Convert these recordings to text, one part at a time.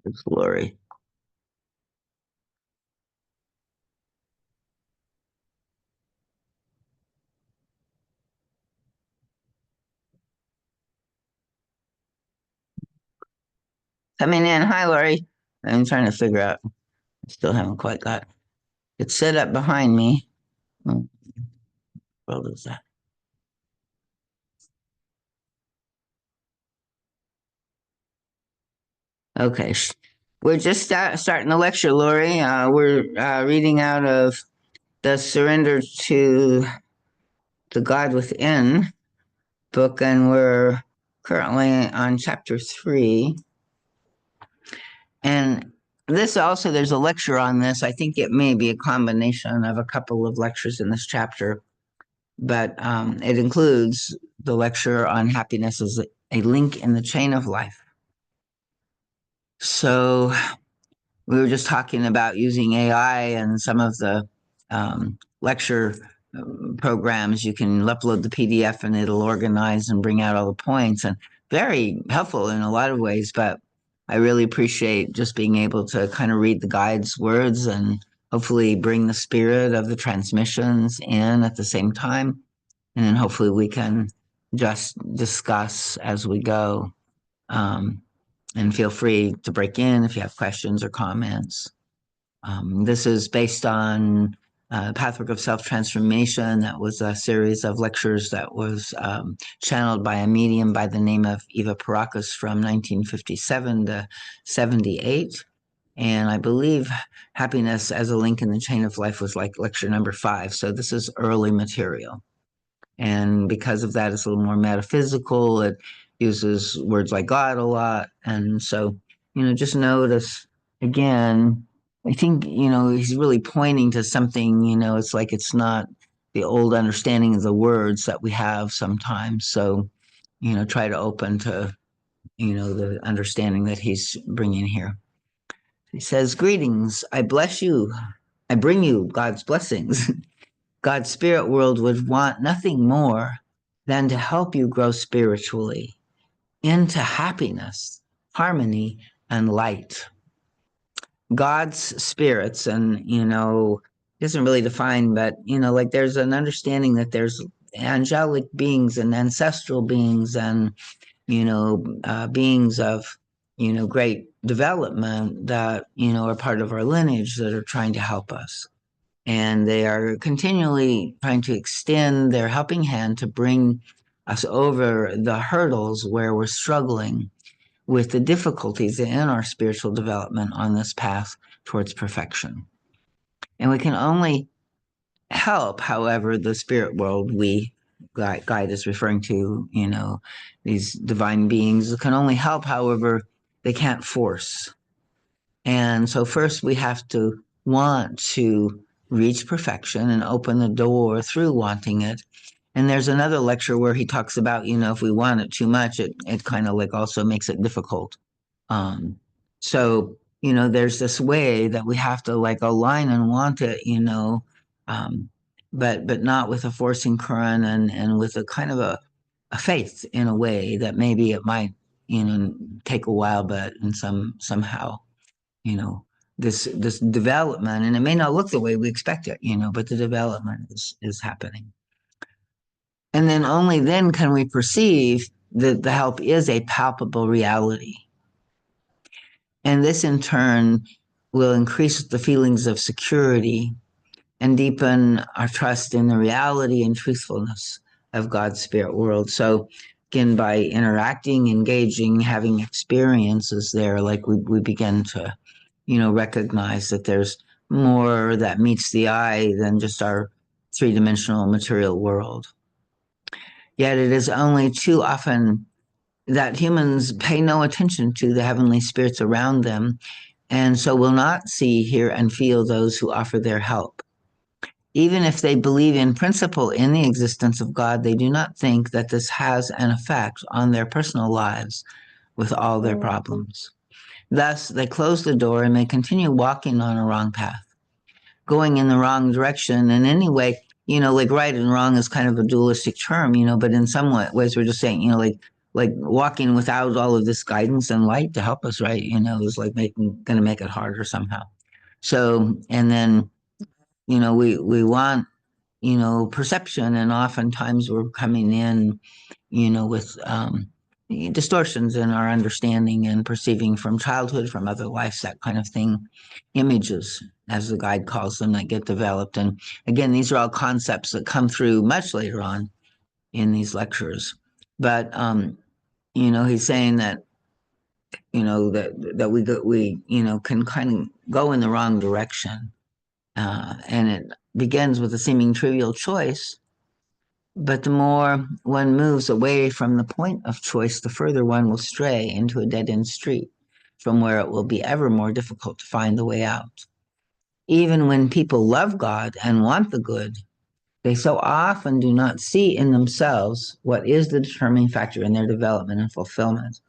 It's Lori. Coming in. Hi, Lori. I'm trying to figure out. I still haven't quite got it set up behind me. What world is that? Okay. We're just starting the lecture, Lori. We're reading out of the Surrender to the God Within book, and we're currently on chapter 3. And this also, there's a lecture on this. I think it may be a combination of a couple of lectures in this chapter, but it includes the lecture on happiness as a link in the chain of life. So we were just talking about using AI and some of the lecture programs. You can upload the PDF and it'll organize and bring out all the points, and very helpful in a lot of ways. But I really appreciate just being able to kind of read the guide's words and hopefully bring the spirit of the transmissions in at the same time. And then hopefully we can just discuss as we go. Um, and feel free to break in if you have questions or comments. This is based on Pathwork of Self-Transformation. That was a series of lectures that was channeled by a medium by the name of Eva Pierrakos from 1957 to 78. And I believe Happiness as a Link in the Chain of Life was like lecture number 5. So this is early material. And because of that, it's a little more metaphysical. It uses words like God a lot. And so, just notice again, I think, he's really pointing to something, it's like it's not the old understanding of the words that we have sometimes. So, try to open to, the understanding that he's bringing here. He says, "Greetings. I bless you. I bring you God's blessings." God's spirit world would want nothing more than to help you grow spiritually into happiness, harmony, and light. God's spirits, and isn't really defined, but like there's an understanding that there's angelic beings and ancestral beings and beings of great development that are part of our lineage that are trying to help us, and they are continually trying to extend their helping hand to bring us over the hurdles where we're struggling with the difficulties in our spiritual development on this path towards perfection. And we can only help, however, the spirit world we guide is referring to, these divine beings can only help, however, they can't force. And so first we have to want to reach perfection and open the door through wanting it. And there's another lecture where he talks about, if we want it too much, it kind of like also makes it difficult. So, there's this way that we have to like align and want it, um, but not with a forcing current, and with a kind of a faith in a way that maybe it might, take a while, but in somehow, you know, this development, and it may not look the way we expect it, but the development is happening. And then only then can we perceive that the help is a palpable reality. And this in turn will increase the feelings of security and deepen our trust in the reality and truthfulness of God's spirit world. So again, by interacting, engaging, having experiences there, like we begin to, recognize that there's more that meets the eye than just our three-dimensional material world. Yet it is only too often that humans pay no attention to the heavenly spirits around them, and so will not see, hear, and feel those who offer their help. Even if they believe in principle in the existence of God, they do not think that this has an effect on their personal lives with all their problems. Thus, they close the door and may continue walking on a wrong path, going in the wrong direction. And anyway, like right and wrong is kind of a dualistic term, but in some ways we're just saying, like walking without all of this guidance and light to help us, right? Is like gonna make it harder somehow. So, and then, we want, perception, and oftentimes we're coming in, with distortions in our understanding and perceiving from childhood, from other lives, that kind of thing, images, as the guide calls them, that get developed. And again, these are all concepts that come through much later on in these lectures. But he's saying that that we can kind of go in the wrong direction, and it begins with a seeming trivial choice. But the more one moves away from the point of choice, the further one will stray into a dead end street, from where it will be ever more difficult to find the way out. Even when people love God and want the good, they so often do not see in themselves what is the determining factor in their development and fulfillment.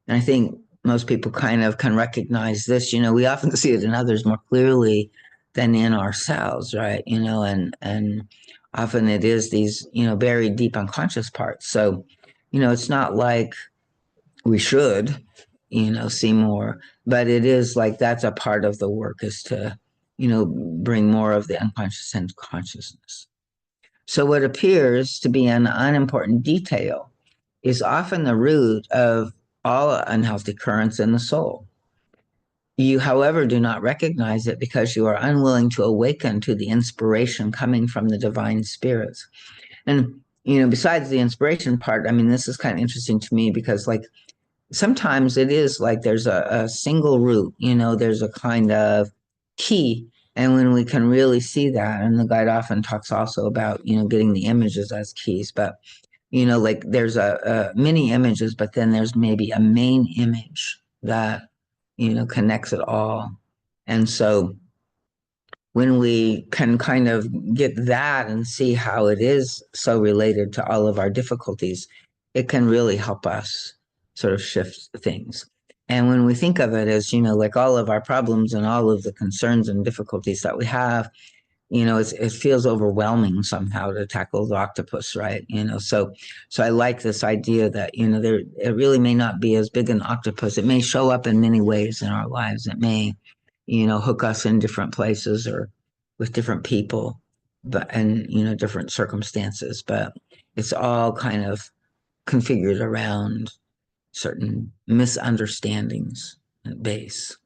And I think most people kind of can recognize this. We often see it in others more clearly than in ourselves, right? And often it is these, buried deep unconscious parts. So, it's not like we should, see more, but it is like that's a part of the work, is to, bring more of the unconscious into consciousness. So what appears to be an unimportant detail is often the root of all unhealthy currents in the soul. You, however, do not recognize it because you are unwilling to awaken to the inspiration coming from the divine spirits. And, besides the inspiration part, I mean, this is kind of interesting to me because, like, sometimes it is like there's a single root, there's a kind of key. And when we can really see that, and the guide often talks also about, getting the images as keys, but like there's a many images, but then there's maybe a main image that, connects it all. And so when we can kind of get that and see how it is so related to all of our difficulties, it can really help us sort of shift things. And when we think of it as, like all of our problems and all of the concerns and difficulties that we have, it feels overwhelming somehow to tackle the octopus, right? So I like this idea that, it really may not be as big an octopus. It may show up in many ways in our lives. It may, hook us in different places or with different people, and, different circumstances, but it's all kind of configured around certain misunderstandings at base.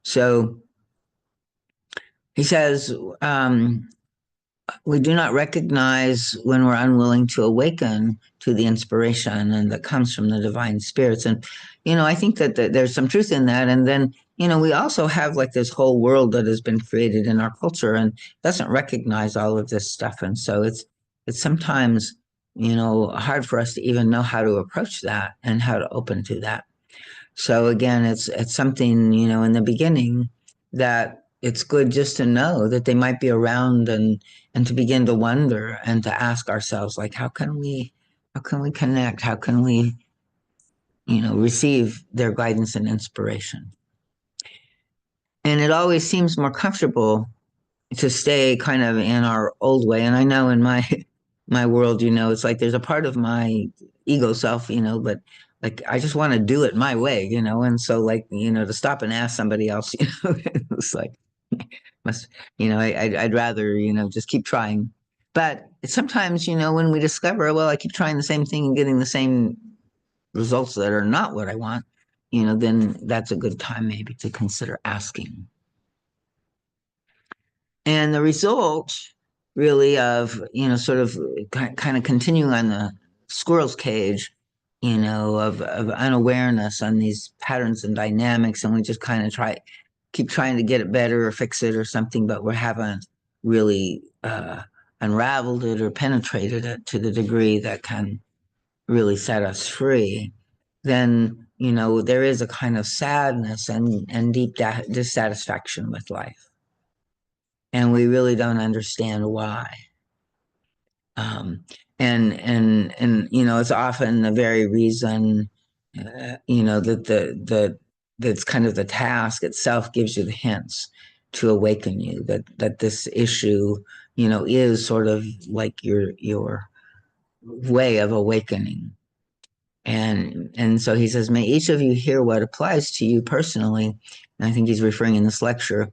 So he says, we do not recognize when we're unwilling to awaken to the inspiration and that comes from the divine spirits. And, I think that there's some truth in that. And then, we also have like this whole world that has been created in our culture and doesn't recognize all of this stuff. And so it's sometimes, hard for us to even know how to approach that and how to open to that. So again, it's something, in the beginning that it's good just to know that they might be around, and to begin to wonder and to ask ourselves, like, how can we connect? How can we, receive their guidance and inspiration? And it always seems more comfortable to stay kind of in our old way. And I know in my my world, it's like there's a part of my ego self, but like I just want to do it my way, and so like, to stop and ask somebody else, it's like must, I'd rather, just keep trying. But sometimes, when we discover, well, I keep trying the same thing and getting the same results that are not what I want, then that's a good time maybe to consider asking. And the result really of, sort of kind of continuing on the squirrel's cage, of unawareness on these patterns and dynamics. And we just kind of keep trying to get it better or fix it or something, but we haven't really unraveled it or penetrated it to the degree that can really set us free. Then, there is a kind of sadness and deep dissatisfaction with life. And we really don't understand why. And it's often the very reason, that that's kind of the task itself gives you the hints to awaken you that this issue, is sort of like your way of awakening. And so he says, may each of you hear what applies to you personally. And I think he's referring in this lecture.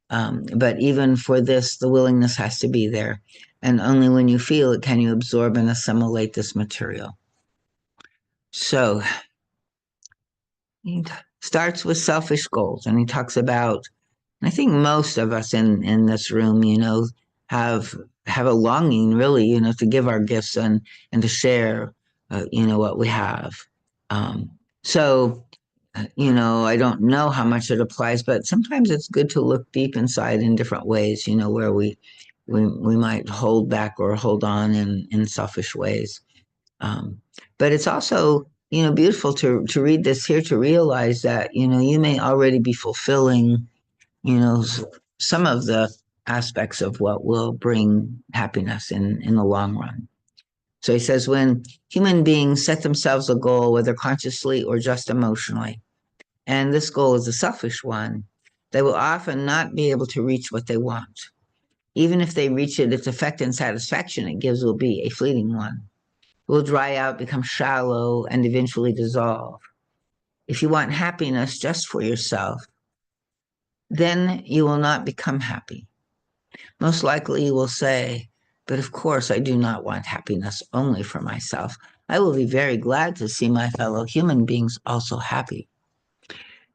But even for this, the willingness has to be there. And only when you feel it can you absorb and assimilate this material. So he starts with selfish goals, and he talks about, I think most of us in this room, have a longing really, to give our gifts and to share, what we have. Um, so, I don't know how much it applies, but sometimes it's good to look deep inside in different ways, where we might hold back or hold on in selfish ways. But it's also, beautiful to read this here, to realize that, you may already be fulfilling, some of the aspects of what will bring happiness in the long run. So he says, when human beings set themselves a goal, whether consciously or just emotionally, and this goal is a selfish one, they will often not be able to reach what they want. Even if they reach it, its effect and satisfaction it gives will be a fleeting one. It will dry out, become shallow, and eventually dissolve. If you want happiness just for yourself, then you will not become happy. Most likely you will say, but of course I do not want happiness only for myself. I will be very glad to see my fellow human beings also happy.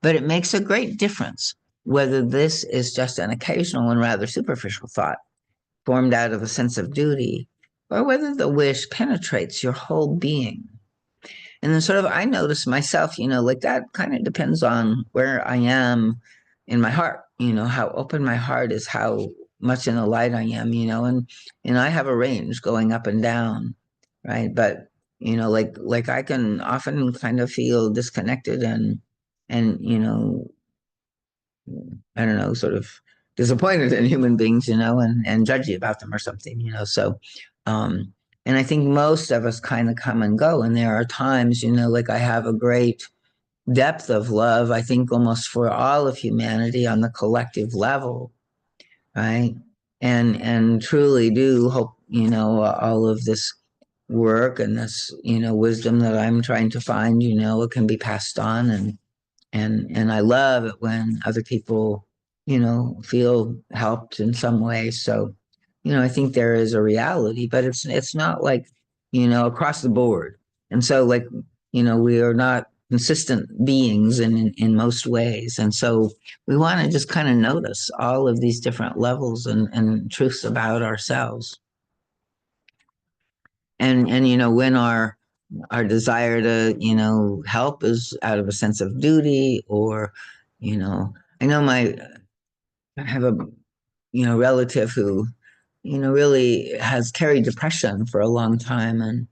But it makes a great difference whether this is just an occasional and rather superficial thought formed out of a sense of duty, or whether the wish penetrates your whole being. And then sort of I notice myself, like that kind of depends on where I am in my heart, how open my heart is, how much in the light I am, and I have a range going up and down, right? But like I can often kind of feel disconnected and I don't know, sort of disappointed in human beings, and judgy about them or something, So, um, and I think most of us kind of come and go. And there are times, like I have a great depth of love, I think almost for all of humanity on the collective level, right? And truly do hope, all of this work and this, wisdom that I'm trying to find, it can be passed on and I love it when other people, feel helped in some way. So, I think there is a reality, but it's not like, across the board. And so like, we are not consistent beings in most ways. And so we want to just kind of notice all of these different levels and truths about ourselves. And when our desire to help is out of a sense of duty or I know I have a relative who really has carried depression for a long time, and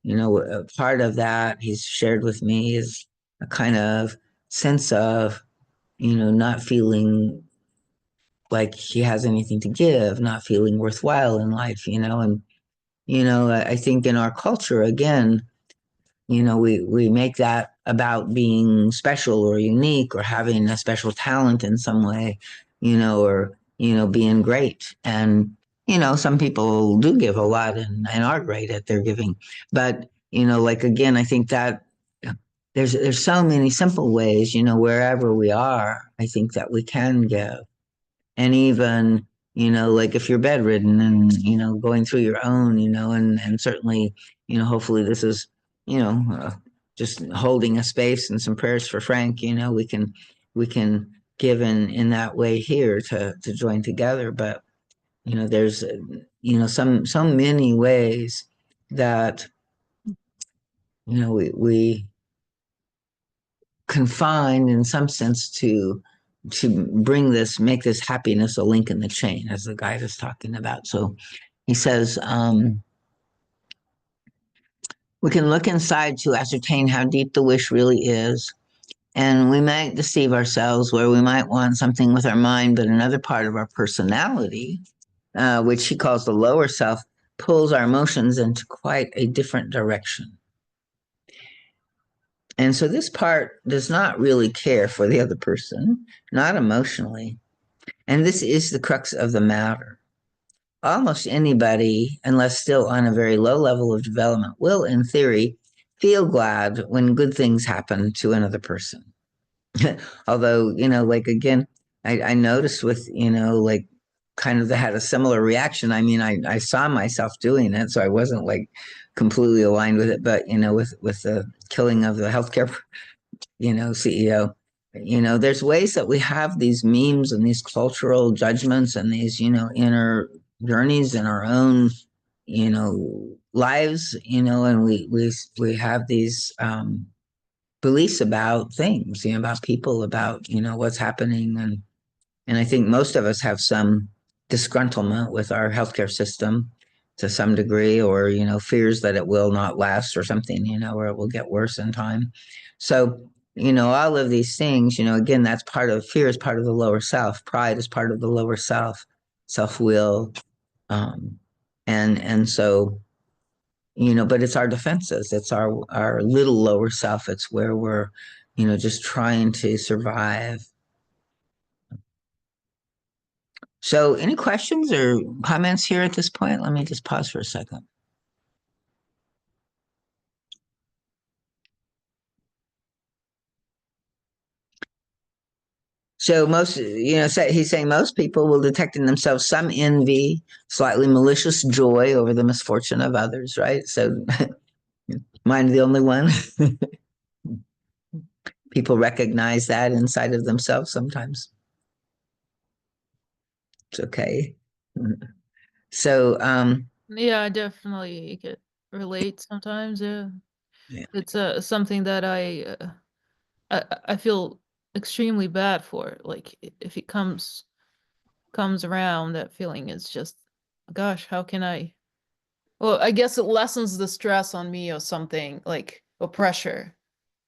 a part of that he's shared with me is a kind of sense of not feeling like he has anything to give, not feeling worthwhile in life, and I think in our culture again, we make that about being special or unique or having a special talent in some way, or being great. And some people do give a lot and are great at their giving, but like again, I think that there's so many simple ways, wherever we are, I think that we can give. And even like if you're bedridden and going through your own, and certainly hopefully this is just holding a space and some prayers for Frank, we can give in that way here to join together. But there's some so many ways that we confined in some sense to make this happiness a link in the chain, as the guide is talking about. So he says, we can look inside to ascertain how deep the wish really is. And we might deceive ourselves where we might want something with our mind, but another part of our personality, which he calls the lower self, pulls our emotions into quite a different direction. And so this part does not really care for the other person, not emotionally. And this is the crux of the matter. Almost anybody, unless still on a very low level of development, will, in theory, feel glad when good things happen to another person. Although, like again, I noticed with, like kind of had a similar reaction. I mean, I saw myself doing it, so I wasn't like completely aligned with it. But, with the killing of the healthcare, CEO, there's ways that we have these memes and these cultural judgments and these, inner journeys in our own, lives, and we have these, beliefs about things, about people, about, what's happening. And I think most of us have some disgruntlement with our healthcare system to some degree, or, fears that it will not last or something, or it will get worse in time. So, all of these things, again, that's part of fear is part of the lower self. Pride is part of the lower self, self-will. Um, and so, but it's our defenses. It's our little lower self. It's where we're, just trying to survive. So, any questions or comments here at this point? Let me just pause for a second. So most, he's saying most people will detect in themselves some envy, slightly malicious joy over the misfortune of others, right? So, mine the only one. People recognize that inside of themselves sometimes. It's okay. So, Yeah, I definitely could relate sometimes. Yeah, yeah. it's something that I feel extremely bad for. Like if it comes around, that feeling is just, gosh, how can I? Well, I guess it lessens the stress on me or something, like or pressure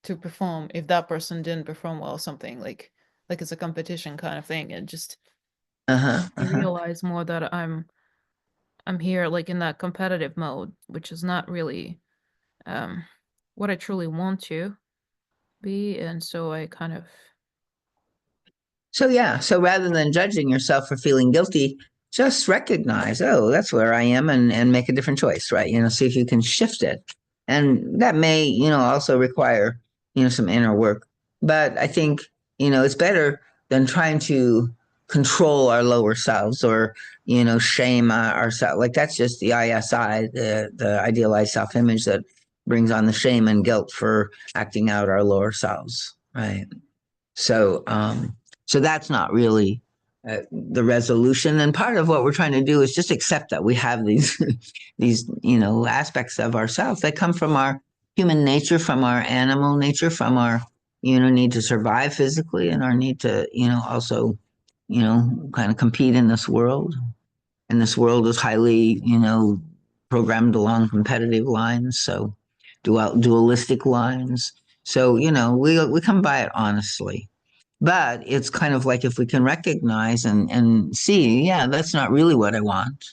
to perform if that person didn't perform well, something like it's a competition kind of thing, and just Uh-huh. you Uh-huh. realize more that I'm here like in that competitive mode, which is not really um what I truly want to be, and so I kind of So yeah, so rather than judging yourself for feeling guilty, just recognize, oh, that's where I am, and make a different choice, right? See if you can shift it. And that may, also require, some inner work. But I think, it's better than trying to control our lower selves or, shame ourselves. Like that's just the ISI, the idealized self-image that brings on the shame and guilt for acting out our lower selves, right? So, so that's not really the resolution. And part of what we're trying to do is just accept that we have these, these, aspects of ourselves that come from our human nature, from our animal nature, from our, need to survive physically and our need to, also, kind of compete in this world. And this world is highly, programmed along competitive lines. So, dualistic lines. So, we come by it honestly, but it's kind of like if we can recognize and see, yeah, that's not really what I want,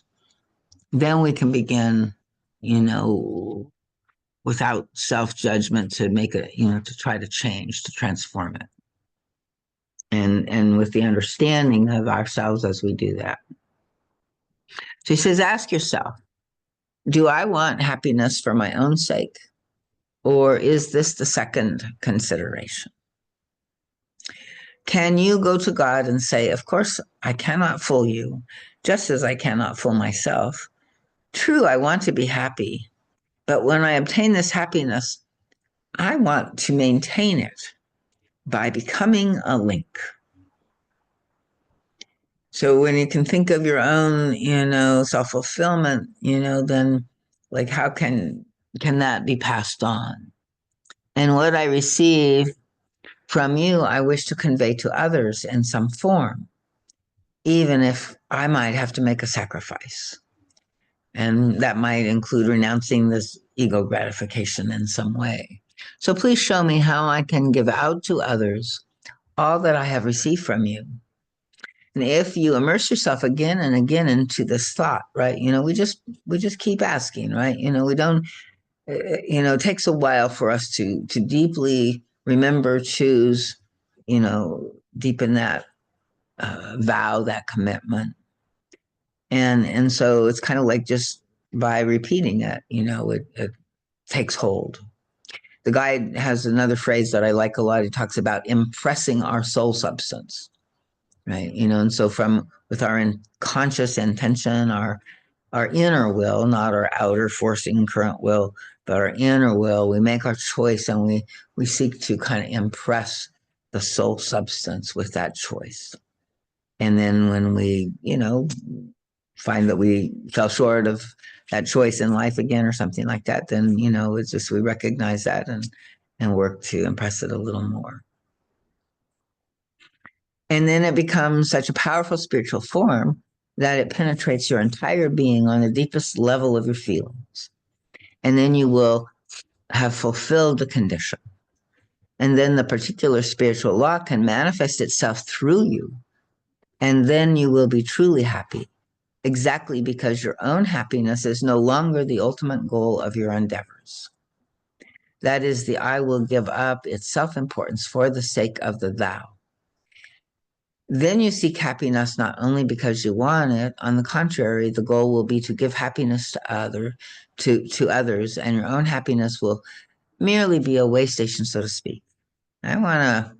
then we can begin, you know, without self judgment to make it, to try to change, to transform it. And with the understanding of ourselves as we do that. So he says, ask yourself, do I want happiness for my own sake? Or is this the second consideration? Can you go to God and say, of course, I cannot fool you, just as I cannot fool myself? True, I want to be happy, but when I obtain this happiness, I want to maintain it by becoming a link. So when you can think of your own, self-fulfillment, then like how can that be passed on? And what I receive from you, I wish to convey to others in some form, even if I might have to make a sacrifice. And that might include renouncing this ego gratification in some way. So please show me how I can give out to others all that I have received from you. And if you immerse yourself again and again into this thought, right? We just keep asking, right? We don't. It takes a while for us to deeply remember, choose, deepen that vow, that commitment, and so it's kind of like just by repeating it, it takes hold. the guide has another phrase that I like a lot. He talks about impressing our soul substance, right? And so with our conscious intention, our inner will, not our outer forcing current will, but our inner will, we make our choice, and we seek to kind of impress the soul substance with that choice. And then when we, find that we fell short of that choice in life again or something like that, then, it's just we recognize that and work to impress it a little more. And then it becomes such a powerful spiritual form that it penetrates your entire being on the deepest level of your feelings. And then you will have fulfilled the condition. And then the particular spiritual law can manifest itself through you. And then you will be truly happy, exactly because your own happiness is no longer the ultimate goal of your endeavors. That is, the I will give up its self-importance for the sake of the thou. Then you seek happiness not only because you want it. On the contrary, the goal will be to give happiness to others, and your own happiness will merely be a way station, so to speak. I want to,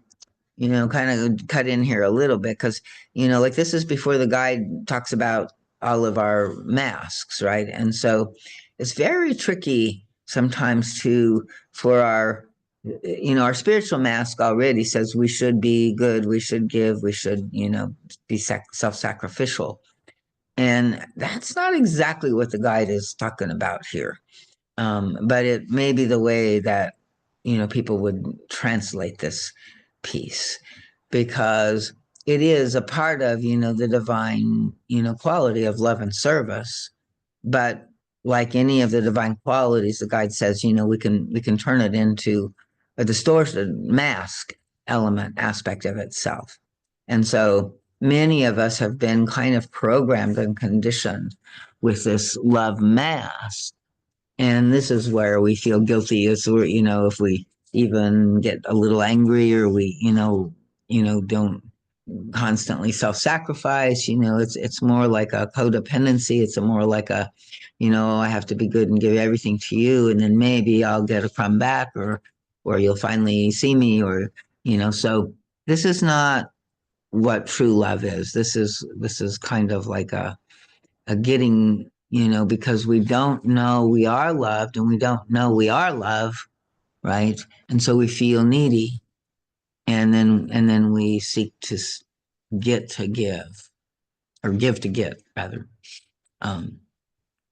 kind of cut in here a little bit because, like this is before the guide talks about all of our masks, right? And so it's very tricky sometimes for our spiritual mask already says we should be good, we should give, we should, be self-sacrificial. And that's not exactly what the guide is talking about here. But it may be the way that, people would translate this piece, because it is a part of, the divine, quality of love and service. But like any of the divine qualities, the guide says, we can turn it into a distorted mask element aspect of itself. And so many of us have been kind of programmed and conditioned with this love mask. And this is where we feel guilty, is where, if we even get a little angry, or we, don't constantly self-sacrifice. It's more like a codependency. It's more like I have to be good and give everything to you, and then maybe I'll get a crumb back, or you'll finally see me, or so this is not what true love is. This is kind of like a getting, because we don't know we are loved, and we don't know we are love, right? And so we feel needy, and then we seek to get to give, or give to get, rather. Um,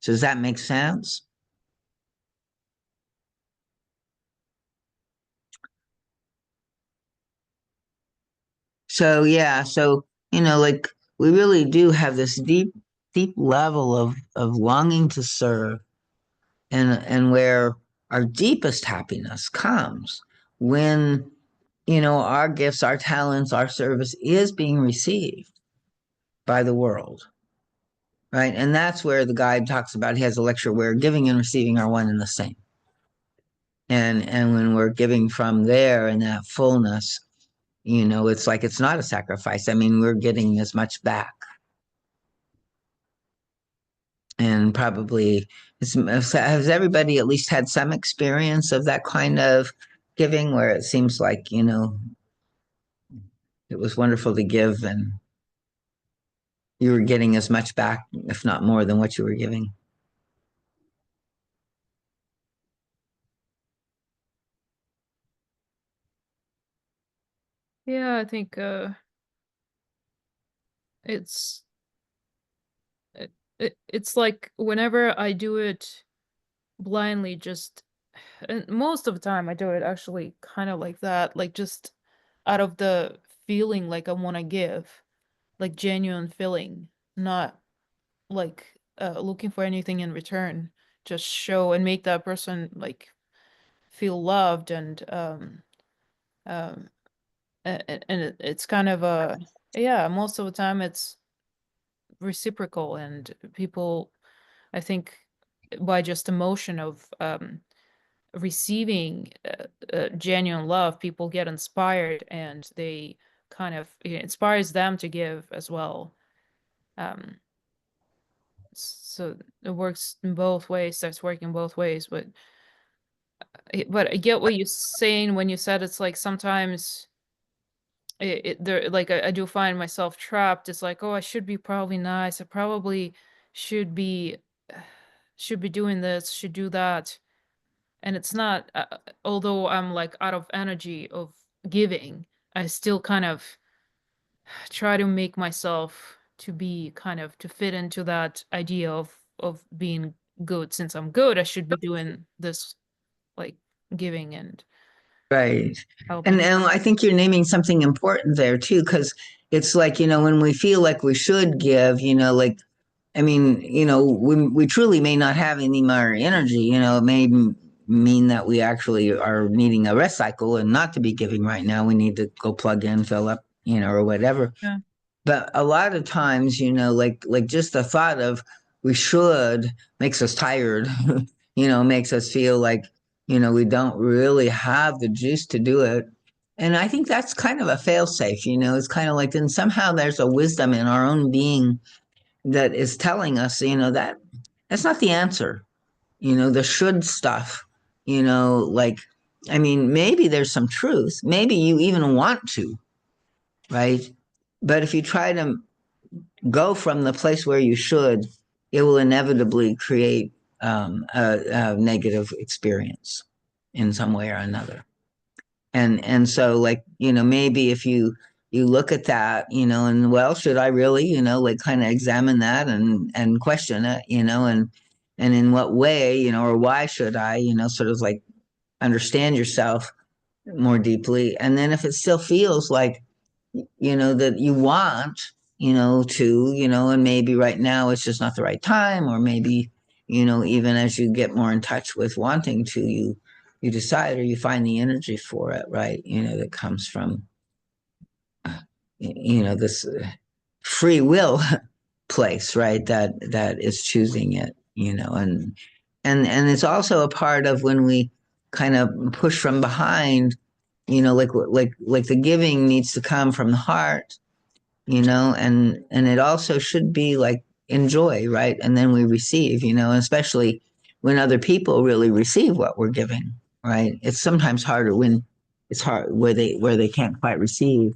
so does that make sense? So yeah, so like we really do have this deep, deep level of longing to serve, and where our deepest happiness comes when our gifts, our talents, our service is being received by the world, right? And that's where the guide talks about, he has a lecture where giving and receiving are one and the same. And when we're giving from there in that fullness, it's like it's not a sacrifice. I mean, we're getting as much back. And probably has everybody at least had some experience of that kind of giving, where it seems like, it was wonderful to give, and you were getting as much back, if not more, than what you were giving. Yeah, I think it's it's like whenever I do it blindly, just and most of the time I do it actually kind of like that, like just out of the feeling like I want to give, like genuine feeling, not like looking for anything in return. Just show and make that person like feel loved, and um it's kind of a, yeah, most of the time it's reciprocal, and people, I think, by just emotion of receiving genuine love, people get inspired, and they kind of, it inspires them to give as well. um so it works in both ways, starts working both ways. But but I get what you're saying when you said it's like sometimes there like I do find myself trapped. It's like, oh, I should be probably nice. I probably should be should be doing this, should do that. And it's not although I'm like out of energy of giving, I still kind of try to make myself to be kind of to fit into that idea of being good. Since I'm good, I should be doing this, like giving and Right. helping. And I think you're naming something important there too, because it's like, when we feel like we should give, like, I mean, we truly may not have any more energy, it may mean that we actually are needing a rest cycle and not to be giving right now. We need to go plug in, fill up, or whatever. Yeah. But a lot of times, like just the thought of we should makes us tired, makes us feel like, we don't really have the juice to do it. And I think that's kind of a failsafe, it's kind of like then somehow there's a wisdom in our own being that is telling us, that that's not the answer, the should stuff, like, I mean, maybe there's some truth. Maybe you even want to, right? But if you try to go from the place where you should, it will inevitably create a negative experience in some way or another. And so, like, maybe if you look at that, and well, should I really, like kind of examine that and question it, and in what way, or why should I, sort of like understand yourself more deeply. And then if it still feels like, that you want, to, and maybe right now it's just not the right time, or maybe, even as you get more in touch with wanting to, you decide or you find the energy for it, right? That comes from, this free will place, right? That is choosing it, and it's also a part of when we kind of push from behind, like the giving needs to come from the heart, and it also should be like enjoy, right? And then we receive, especially when other people really receive what we're giving, right? It's sometimes harder when it's hard where they can't quite receive.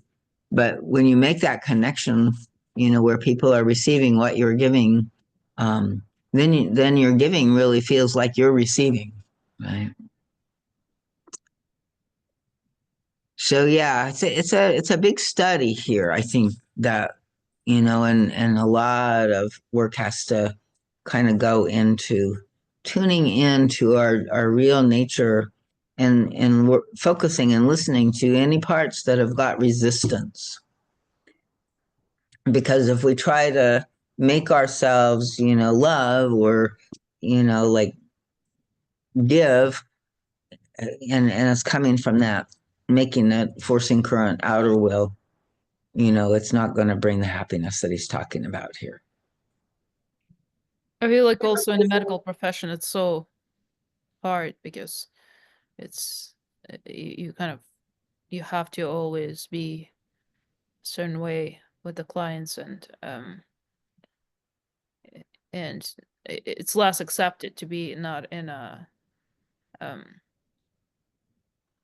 But when you make that connection, where people are receiving what you're giving, um, then your giving really feels like you're receiving, right? So yeah, it's a big study here. I think that, and a lot of work has to kind of go into tuning into our real nature, and focusing and listening to any parts that have got resistance. Because if we try to make ourselves, love, or, like give, and it's coming from that, making that forcing current outer will, it's not going to bring the happiness that he's talking about here. I feel like also in the medical profession, it's so hard because it's you kind of you have to always be a certain way with the clients and it's less accepted to be not in a um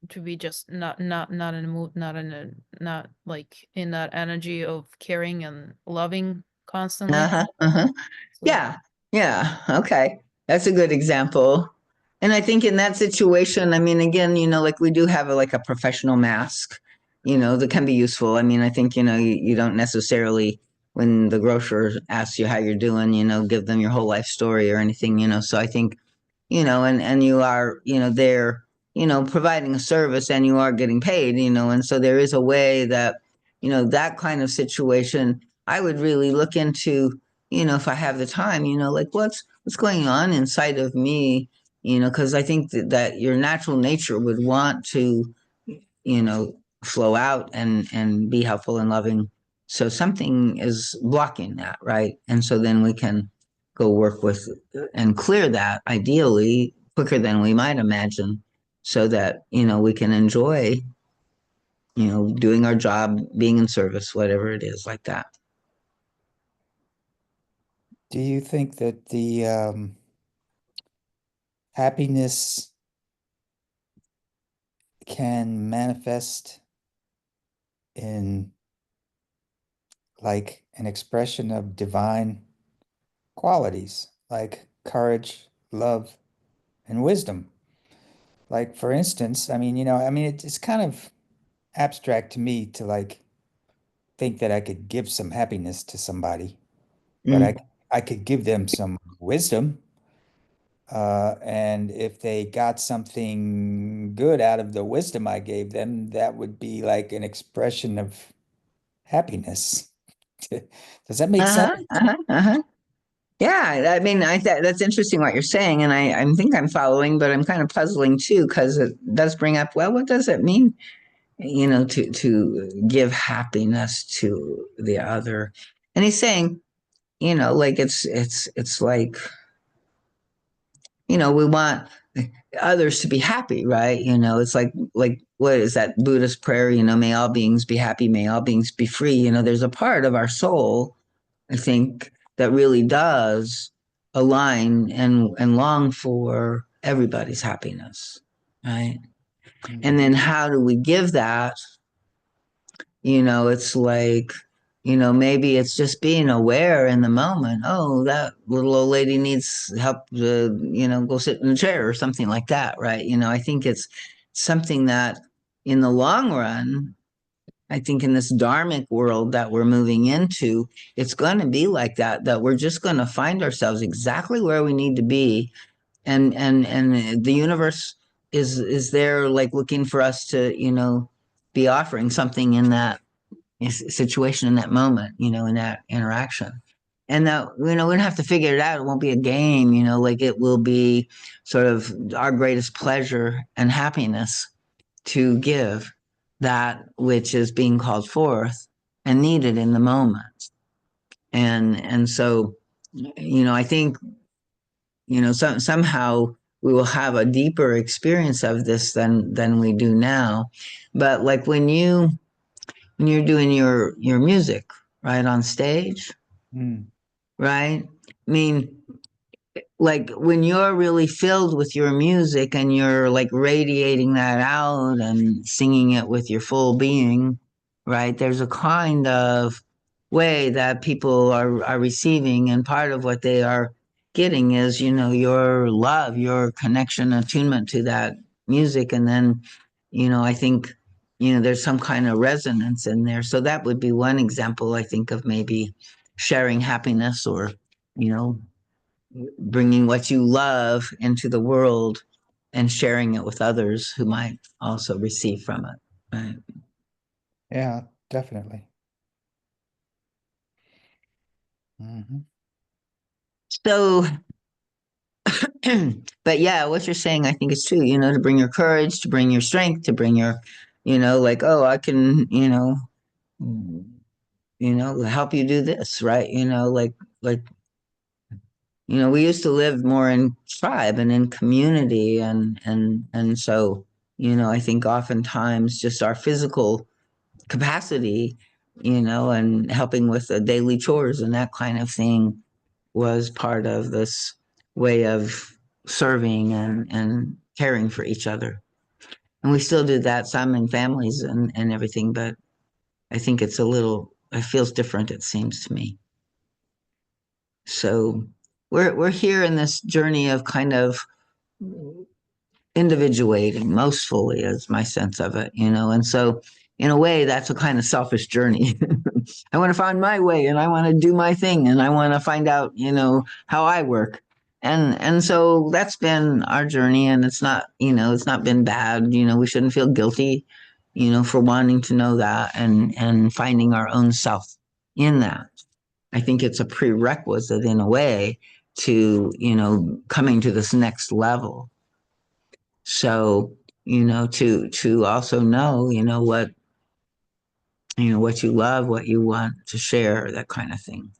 to be just not in a mood, not in a not like in that energy of caring and loving constantly. Uh-huh, uh-huh. So Yeah, yeah, okay. That's a good example. And I think in that situation, I mean, again, like we do have like a professional mask, that can be useful. I mean, I think, you don't necessarily, when the grocer asks you how you're doing, give them your whole life story or anything, So I think, and you are, there, providing a service, and you are getting paid, and so there is a way that, that kind of situation, I would really look into, if I have the time, like what's going on inside of me, because I think that your natural nature would want to, flow out and be helpful and loving. So something is blocking that, right? And so then we can go work with and clear that, ideally quicker than we might imagine, so that, we can enjoy, doing our job, being in service, whatever it is, like that. Do you think that the happiness can manifest in like an expression of divine qualities like courage, love, and wisdom. Like, for instance, I mean, it's kind of abstract to me to like think that I could give some happiness to somebody, but Mm. I could give them some wisdom. And if they got something good out of the wisdom I gave them, that would be like an expression of happiness. Does that make sense? Uh-huh, uh-huh, uh-huh. Yeah, I mean, that's interesting what you're saying, and I think I'm following, but I'm kind of puzzling too because it does bring up, well, what does it mean, to give happiness to the other? And he's saying, like it's like, we want others to be happy, right? It's like what is that Buddhist prayer? May all beings be happy, may all beings be free. There's a part of our soul, I think, that really does align and long for everybody's happiness, right? And Mhm. then how do we give that? It's like, maybe it's just being aware in the moment. Oh, that little old lady needs help to, go sit in a chair or something like that, right? I think it's something that in the long run, I think in this dharmic world that we're moving into, it's going to be like that we're just going to find ourselves exactly where we need to be. And the universe is there like looking for us to, be offering something in that situation, in that moment, in that interaction. And that, we don't have to figure it out. It won't be a game, like it will be sort of our greatest pleasure and happiness to give that which is being called forth and needed in the moment. And so, I think, somehow we will have a deeper experience of this than we do now. But like when you're doing your music, right, on stage, Mm. right? I mean, like when you're really filled with your music and you're like radiating that out and singing it with your full being, right? There's a kind of way that people are receiving, and part of what they are getting is, your love, your connection, attunement to that music. And then, I think, there's some kind of resonance in there. So that would be one example, I think, of maybe sharing happiness, or, you know, bringing what you love into the world and sharing it with others who might also receive from it. Right. Yeah, definitely. Hmm. So, but yeah, what you're saying, I think is true, to bring your courage, to bring your strength, to bring your, like, oh, I can, help you do this, right? Like, we used to live more in tribe and in community, and so, I think oftentimes just our physical capacity, and helping with the daily chores and that kind of thing was part of this way of serving and caring for each other. And we still do that some in families and everything, but I think it feels different, it seems to me. So we're here in this journey of kind of individuating most fully, is my sense of it, and so in a way that's a kind of selfish journey. I want to find my way, and I want to do my thing, and I want to find out, how I work. And so that's been our journey, and it's not been bad. We shouldn't feel guilty, for wanting to know that and finding our own self in that. I think it's a prerequisite in a way to, coming to this next level. So, to also know, what you love, what you want to share, that kind of thing.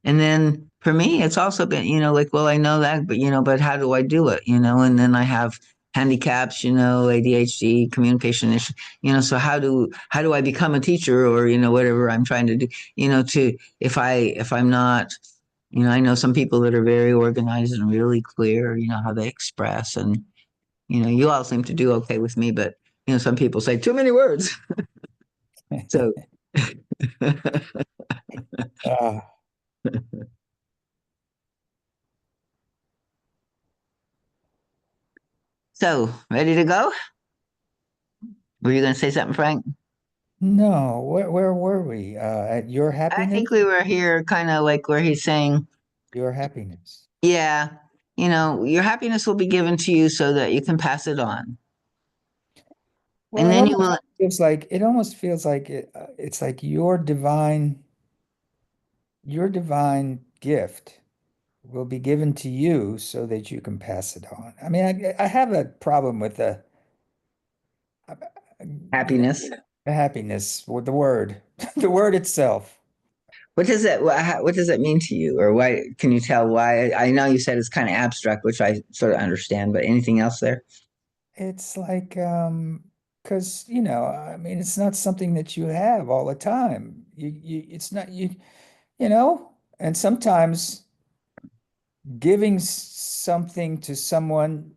And then for me, it's also been, like, well, I know that, but how do I do it? And then I have handicaps, ADHD, communication issue, so how do I become a teacher, or, whatever I'm trying to do, to, if I'm not, I know some people that are very organized and really clear, how they express, You all seem to do okay with me, but some people say too many words. So, Uh, so ready to go? Were you going to say something, Frank? no, where were we? At your I happiness? think we were here kind of like where he's saying, Your happiness. yeah, your happiness will be given to you so that you can pass it on. Well, And then you will, it almost feels like it's like your divine gift will be given to you so that you can pass it on. I mean, I have a problem with uh, you know, happiness. the happiness with the word, the word itself. What does it mean to you? Or why, can you tell why? I know you said it's kind of abstract, which I sort of understand, but anything else there? It's like, because, I mean, it's not something that you have all the time. It's not and sometimes giving something to someone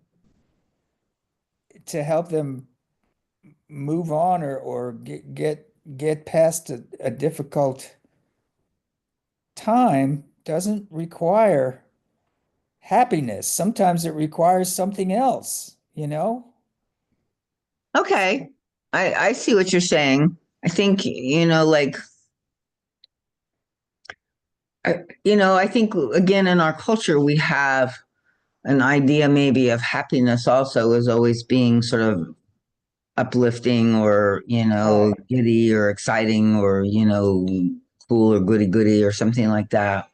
to help them move on or get past a difficult time doesn't require happiness. Sometimes it requires something else, you know? Okay. I see what you're saying. I think, like, I think again in our culture, we have an idea maybe of happiness also as always being sort of uplifting or, Right. giddy or exciting or, cool or goody goody or something like that.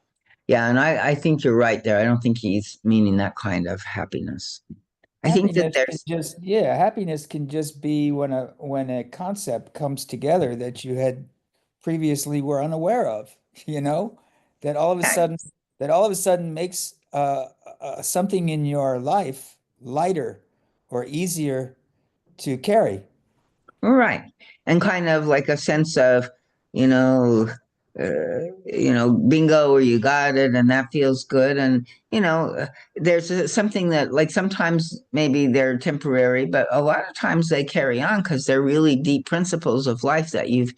Yeah. And I think you're right there. I don't think he's meaning that kind of happiness. I think that there's, Happiness can just be when a concept comes together that you had previously were unaware of, you know, that all of a sudden that all of a sudden makes something in your life lighter or easier to carry. right. And kind of like a sense of, you know, bingo, or you got it, and that feels good. And, there's something that, like, sometimes maybe they're temporary, but a lot of times they carry on because they're really deep principles of life that you've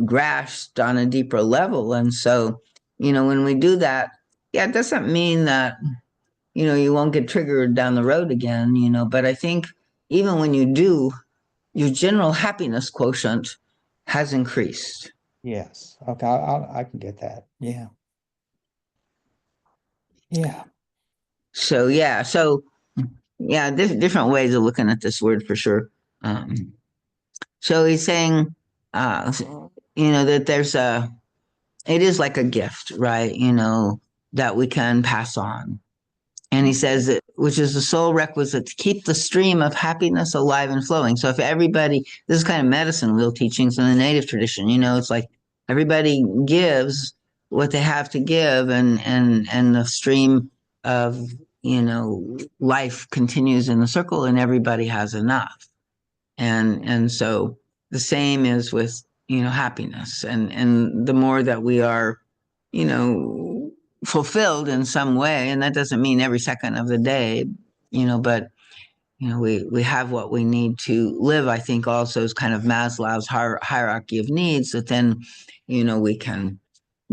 grasped on a deeper level. And so, when we do that, yeah, it doesn't mean that, you won't get triggered down the road again, but I think even when you do, your general happiness quotient has increased. Yes. Okay, I can get that. Yeah. Yeah. So different ways of looking at this word for sure. Um, so he's saying, uh, that it is like a gift, right? That we can pass on. And he says that, which is the sole requisite to keep the stream of happiness alive and flowing. So if everybody, this is kind of medicine wheel teachings in the native tradition, it's like everybody gives what they have to give, and the stream of, life continues in the circle, and everybody has enough. And so the same is with, happiness. And the more that we are, you know, fulfilled in some way, and that doesn't mean every second of the day, but we have what we need to live. I think also is kind of Maslow's hierarchy of needs, that then, we can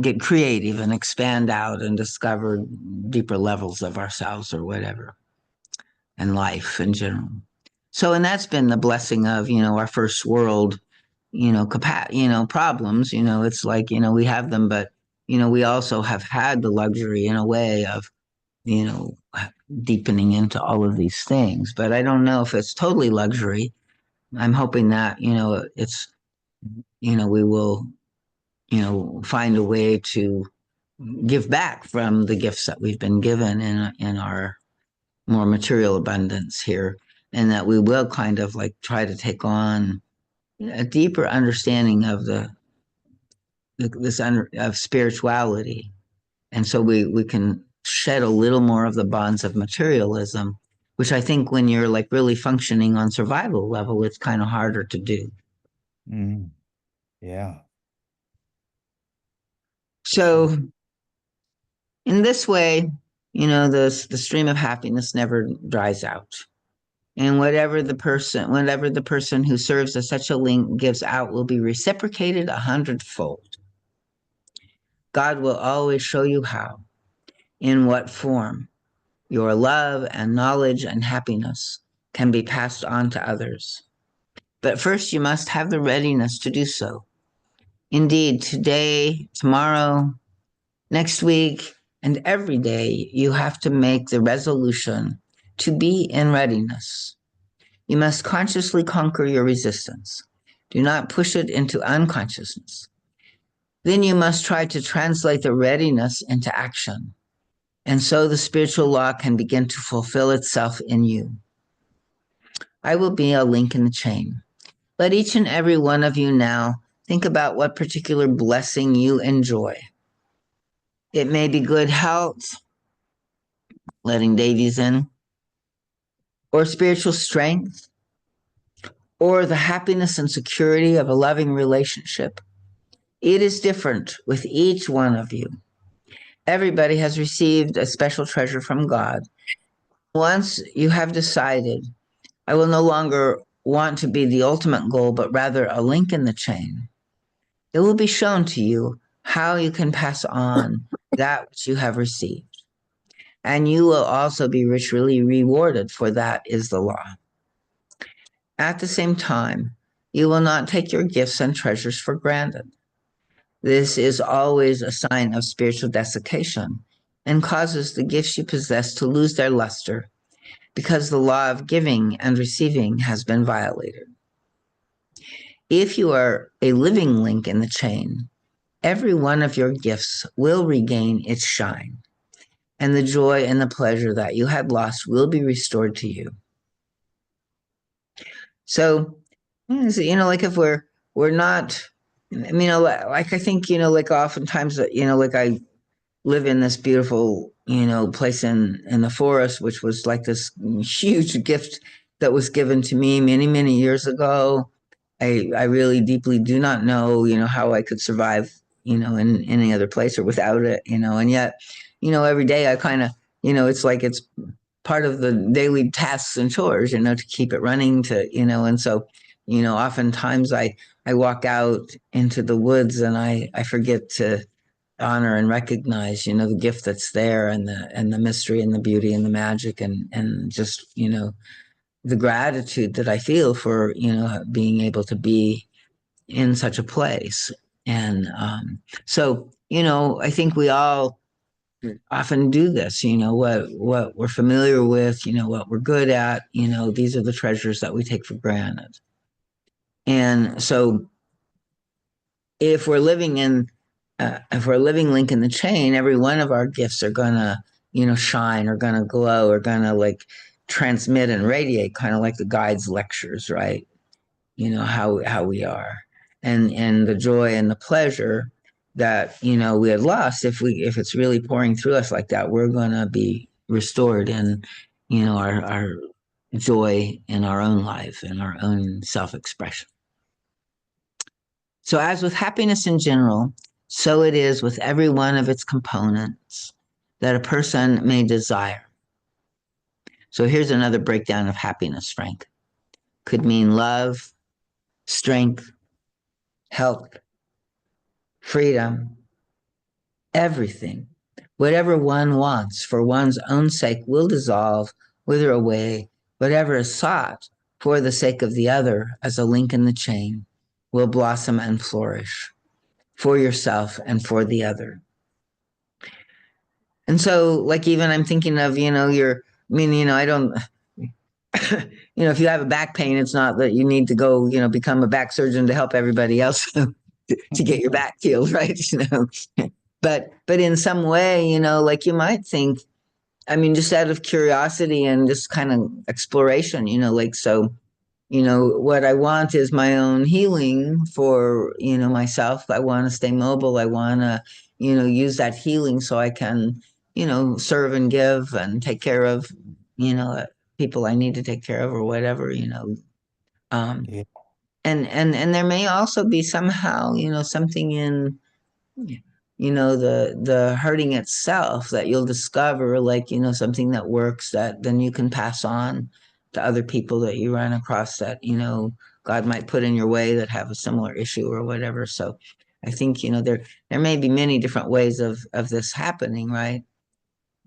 get creative and expand out and discover deeper levels of ourselves or whatever, and life in general. So, and that's been the blessing of, our first world, problems. It's like, we have them, but, we also have had the luxury in a way of, you know, deepening into all of these things. But I don't know if it's totally luxury. I'm hoping that, we will, find a way to give back from the gifts that we've been given in our more material abundance here, and that we will kind of like try to take on a deeper understanding of of spirituality. And so we can shed a little more of the bonds of materialism, which I think when you're like really functioning on survival level, it's kind of harder to do. Mm, yeah, for So sure. in this way, the stream of happiness never dries out. And whatever the person who serves as such a link gives out will be reciprocated 100-fold. God will always show you how, in what form, your love and knowledge and happiness can be passed on to others. But first, you must have the readiness to do so. Indeed, today, tomorrow, next week, and every day, you have to make the resolution to be in readiness. You must consciously conquer your resistance. Do not push it into unconsciousness. Then you must try to translate the readiness into action. And so the spiritual law can begin to fulfill itself in you. I will be a link in the chain. Let each and every one of you now think about what particular blessing you enjoy. It may be good health, letting Davies in, or spiritual strength, or the happiness and security of a loving relationship. It is different with each one of you. Everybody has received a special treasure from God. Once you have decided, I will no longer want to be the ultimate goal, but rather a link in the chain, it will be shown to you how you can pass on that which you have received. And you will also be richly rewarded, for that is the law. At the same time, you will not take your gifts and treasures for granted. This is always a sign of spiritual desiccation and causes the gifts you possess to lose their luster, because the law of giving and receiving has been violated. If you are a living link in the chain, every one of your gifts will regain its shine, and the joy and the pleasure that you had lost will be restored to you. So, like if we're not, like I think, like oftentimes, like I live in this beautiful, place in the forest, which was like this huge gift that was given to me many, many years ago. I really deeply do not know, how I could survive, in any other place or without it, and yet, every day I kind of, it's like it's part of the daily tasks and chores, to keep it running, and so, oftentimes I walk out into the woods and I forget to honor and recognize, the gift that's there, and the mystery and the beauty and the magic, and just, the gratitude that I feel for, being able to be in such a place. And so, I think we all often do this, what we're familiar with, what we're good at, these are the treasures that we take for granted. And so if we're living link in the chain, every one of our gifts are gonna, shine, or gonna glow, or gonna like transmit and radiate, kind of like the guide's lectures, right? How we are, and the joy and the pleasure that we had lost, if it's really pouring through us like that, we're gonna be restored in, our joy in our own life and our own self-expression. So as with happiness in general, so it is with every one of its components that a person may desire. So here's another breakdown of happiness, Frank. Could mean love, strength, health, freedom, everything. Whatever one wants for one's own sake will dissolve, wither away. Whatever is sought for the sake of the other as a link in the chain will blossom and flourish for yourself and for the other. And so, like, even I'm thinking of, I don't, if you have a back pain, it's not that you need to go, become a back surgeon to help everybody else to get your back healed, right? But in some way, like you might think, just out of curiosity and just kind of exploration, so, what I want is my own healing for, myself. I want to stay mobile. I want to, use that healing so I can, serve and give and take care of, people I need to take care of, or whatever, Yeah. And there may also be somehow, something in, the hurting itself that you'll discover, like, something that works that then you can pass on, to other people that you run across that, God might put in your way that have a similar issue or whatever. So I think, there may be many different ways of this happening, right?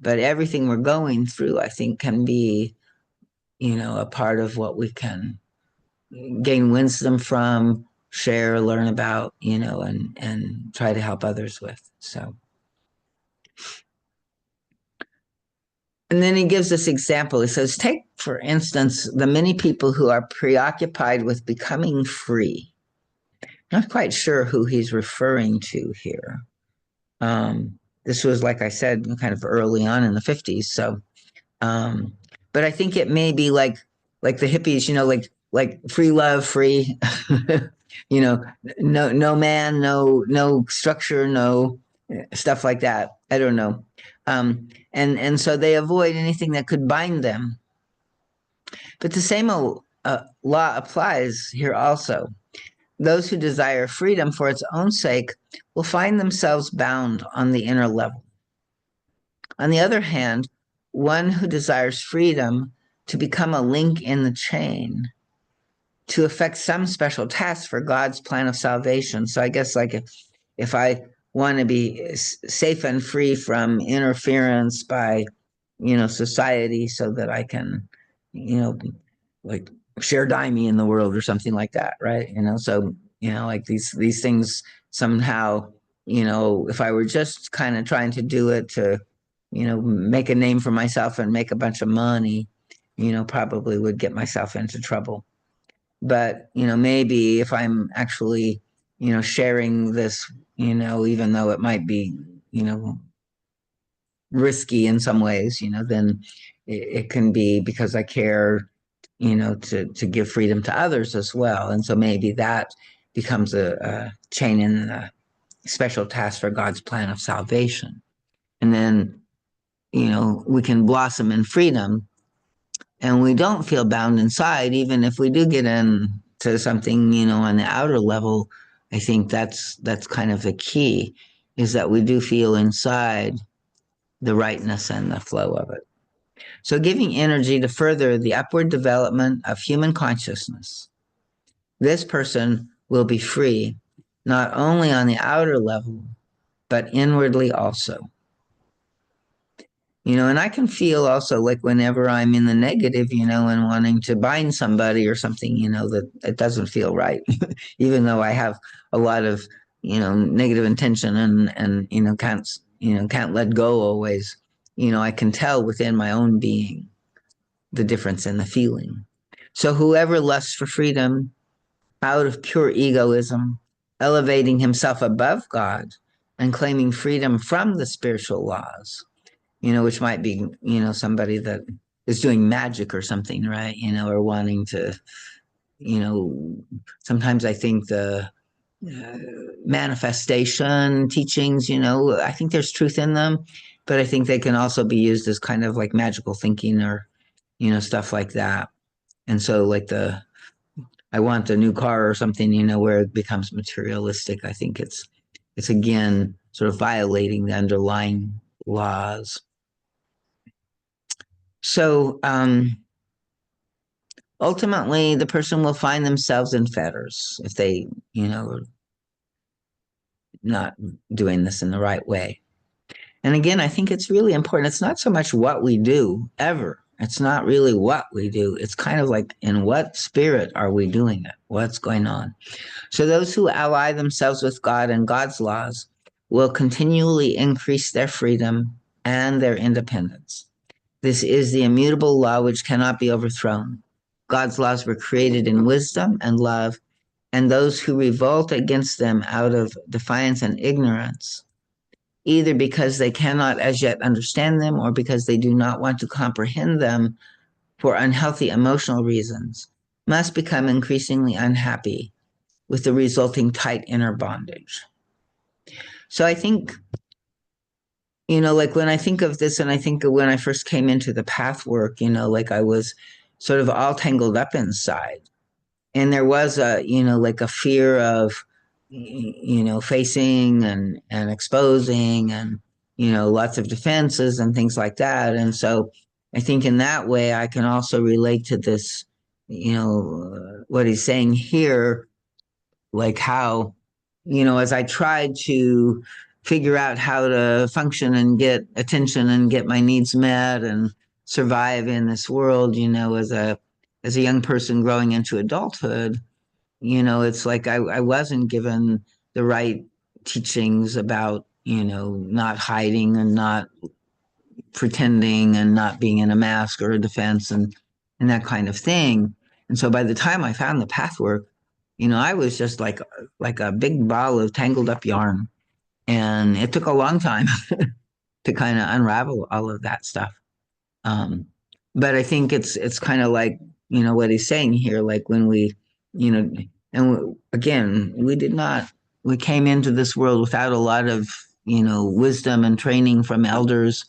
But everything we're going through, I think, can be, a part of what we can gain wisdom from, share, learn about, and try to help others with. So. And then he gives this example. He says, take, for instance, the many people who are preoccupied with becoming free. Not quite sure who he's referring to here. This was, like I said, kind of early on in the 50s. So, but I think it may be like the hippies, like free love, free, no man, no structure, no stuff like that. I don't know. And so they avoid anything that could bind them. But the same law applies here also. Those who desire freedom for its own sake will find themselves bound on the inner level. On the other hand, one who desires freedom to become a link in the chain, to effect some special task for God's plan of salvation. So I guess like if I want to be safe and free from interference by, society so that I can, like share dimey in the world or something like that, right? So, like these things somehow, if I were just kind of trying to do it to, make a name for myself and make a bunch of money, probably would get myself into trouble. But, maybe if I'm actually, sharing this, even though it might be, risky in some ways, then it can be because I care, to give freedom to others as well. And so maybe that becomes a chain in the special task for God's plan of salvation. And then, we can blossom in freedom and we don't feel bound inside, even if we do get into something, on the outer level. I think that's kind of the key, is that we do feel inside the rightness and the flow of it. So giving energy to further the upward development of human consciousness, this person will be free, not only on the outer level, but inwardly also. And I can feel also like whenever I'm in the negative, and wanting to bind somebody or something, that it doesn't feel right, even though I have a lot of, negative intention and can't let go always. I can tell within my own being the difference in the feeling. So whoever lusts for freedom out of pure egoism, elevating himself above God and claiming freedom from the spiritual laws, which might be, somebody that is doing magic or something, right? Or wanting to, sometimes I think the manifestation teachings, I think there's truth in them, but I think they can also be used as kind of like magical thinking or, stuff like that. And so like I want a new car or something, where it becomes materialistic. I think it's again sort of violating the underlying laws. So ultimately, the person will find themselves in fetters if they, are not doing this in the right way. And again, I think it's really important. It's not so much what we do ever. It's not really what we do. It's kind of like, in what spirit are we doing it? What's going on? So those who ally themselves with God and God's laws will continually increase their freedom and their independence. This is the immutable law which cannot be overthrown. God's laws were created in wisdom and love, and those who revolt against them out of defiance and ignorance, either because they cannot as yet understand them or because they do not want to comprehend them for unhealthy emotional reasons, must become increasingly unhappy with the resulting tight inner bondage. So I think, like when I think of this, and I think of when I first came into the path work, like I was sort of all tangled up inside. And there was like a fear of, facing and exposing and, lots of defenses and things like that. And so I think in that way, I can also relate to this, what he's saying here, like how, as I tried to figure out how to function and get attention and get my needs met and survive in this world, as a young person growing into adulthood, it's like I wasn't given the right teachings about, not hiding and not pretending and not being in a mask or a defense and that kind of thing. And so by the time I found the path work, I was just like a big ball of tangled up yarn. And it took a long time to kind of unravel all of that stuff. But I think it's kind of like, what he's saying here, like when again, we came into this world without a lot of, wisdom and training from elders,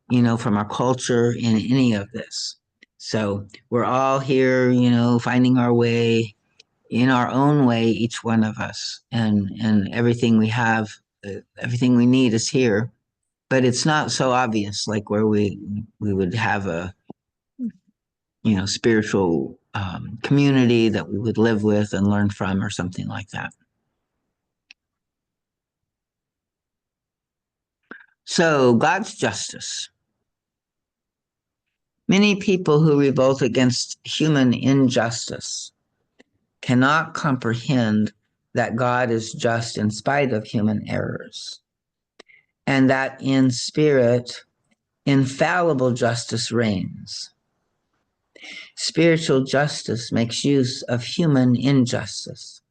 from our culture in any of this. So we're all here, finding our way in our own way, each one of us, and everything we have, everything we need is here. But it's not so obvious, like where we would have a, spiritual community that we would live with and learn from, or something like that. So God's justice. Many people who revolt against human injustice cannot comprehend that God is just in spite of human errors, and that in spirit, infallible justice reigns. Spiritual justice makes use of human injustice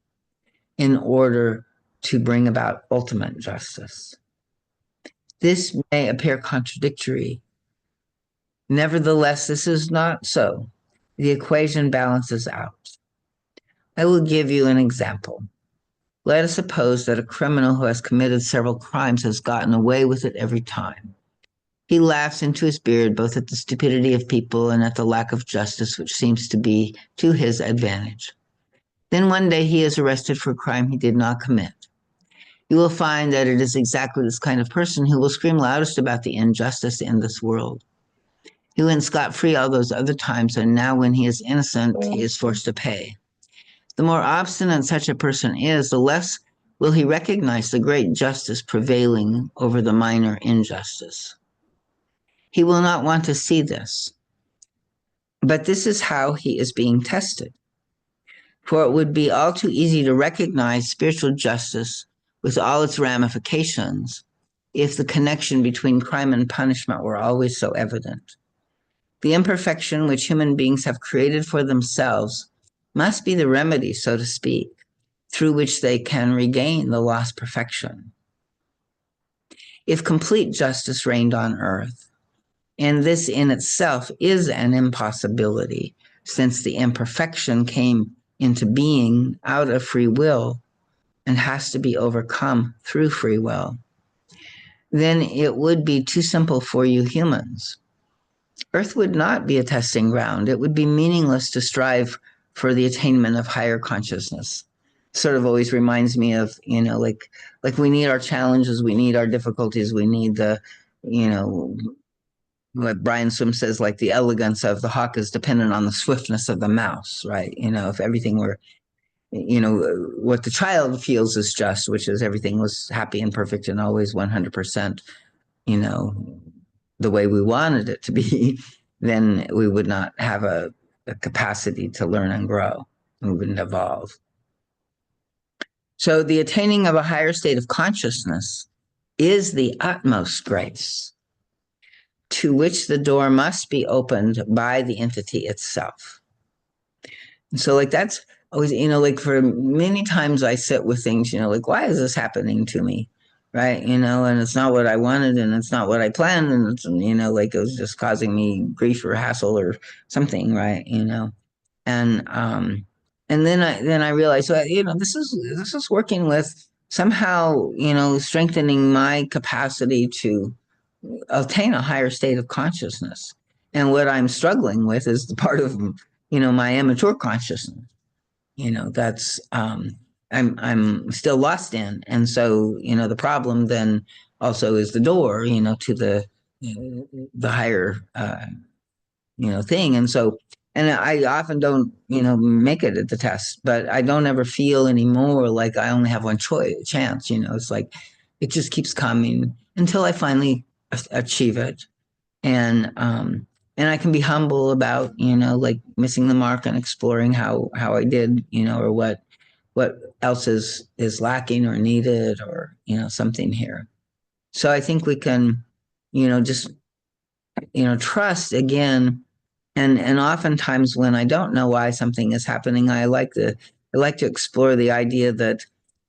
in order to bring about ultimate justice. This may appear contradictory. Nevertheless, this is not so. The equation balances out. I will give you an example. Let us suppose that a criminal who has committed several crimes has gotten away with it every time. He laughs into his beard both at the stupidity of people and at the lack of justice which seems to be to his advantage. Then one day he is arrested for a crime he did not commit. You will find that it is exactly this kind of person who will scream loudest about the injustice in this world. He went scot-free all those other times, and now when he is innocent, he is forced to pay. The more obstinate such a person is, the less will he recognize the great justice prevailing over the minor injustice. He will not want to see this. But this is how he is being tested. For it would be all too easy to recognize spiritual justice with all its ramifications if the connection between crime and punishment were always so evident. The imperfection which human beings have created for themselves must be the remedy, so to speak, through which they can regain the lost perfection. If complete justice reigned on earth, and this in itself is an impossibility, since the imperfection came into being out of free will and has to be overcome through free will, then it would be too simple for you humans. Earth would not be a testing ground. It would be meaningless to strive for the attainment of higher consciousness. Sort of always reminds me of, like we need our challenges, we need our difficulties, we need the, what Brian Swim says, like the elegance of the hawk is dependent on the swiftness of the mouse, right? If everything were, what the child feels is just, which is everything was happy and perfect and always 100%, the way we wanted it to be, then we would not have a capacity to learn and grow. We wouldn't evolve. So the attaining of a higher state of consciousness is the utmost grace, to which the door must be opened by the entity itself. And so that's always, for many times I sit with things, why is this happening to me? Right. And it's not what I wanted and it's not what I planned. And it's, it was just causing me grief or hassle or something. Right. And then I realized, this is working with somehow, strengthening my capacity to attain a higher state of consciousness. And what I'm struggling with is the part of, my immature consciousness, that's, I'm still lost in. And so, the problem then also is the door, to the higher thing. And so, and I often don't, make it at the test, but I don't ever feel anymore like I only have one chance. It's like it just keeps coming until I finally achieve it. And I can be humble about, like missing the mark and exploring how I did, or what else is lacking or needed, or something here. So I think we can, just trust again. And oftentimes when I don't know why something is happening, I like to explore the idea that,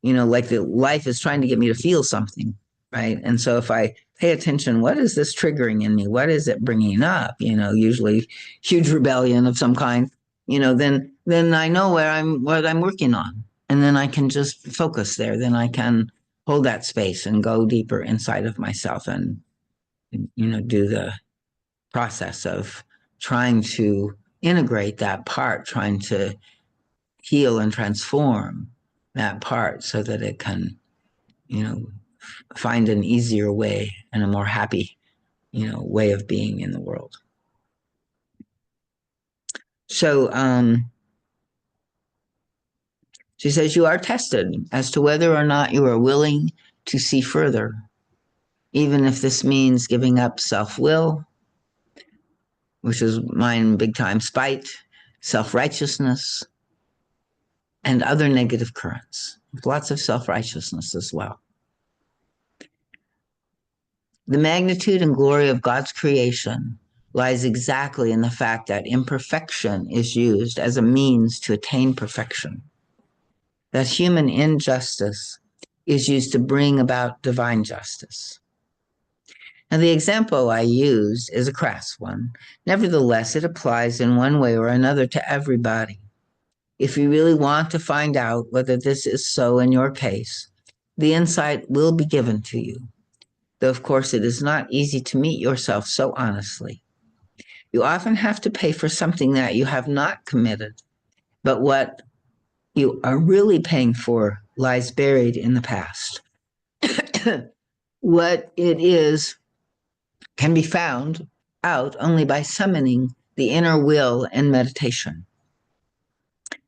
like the life is trying to get me to feel something, right? And so if I pay attention, what is this triggering in me? What is it bringing up? Usually huge rebellion of some kind. Then I know what I'm working on, and then I can just focus there. Then I can hold that space and go deeper inside of myself and do the process of trying to integrate that part, trying to heal and transform that part so that it can, find an easier way and a more happy, way of being in the world. So she says, you are tested as to whether or not you are willing to see further, even if this means giving up self-will, which is mine big time, spite, self-righteousness, and other negative currents. Lots of self-righteousness as well. The magnitude and glory of God's creation lies exactly in the fact that imperfection is used as a means to attain perfection. That human injustice is used to bring about divine justice. And the example I use is a crass one. Nevertheless, it applies in one way or another to everybody. If you really want to find out whether this is so in your case, the insight will be given to you. Though, of course, it is not easy to meet yourself so honestly. You often have to pay for something that you have not committed, but what you are really paying for lies buried in the past. What it is can be found out only by summoning the inner will and meditation.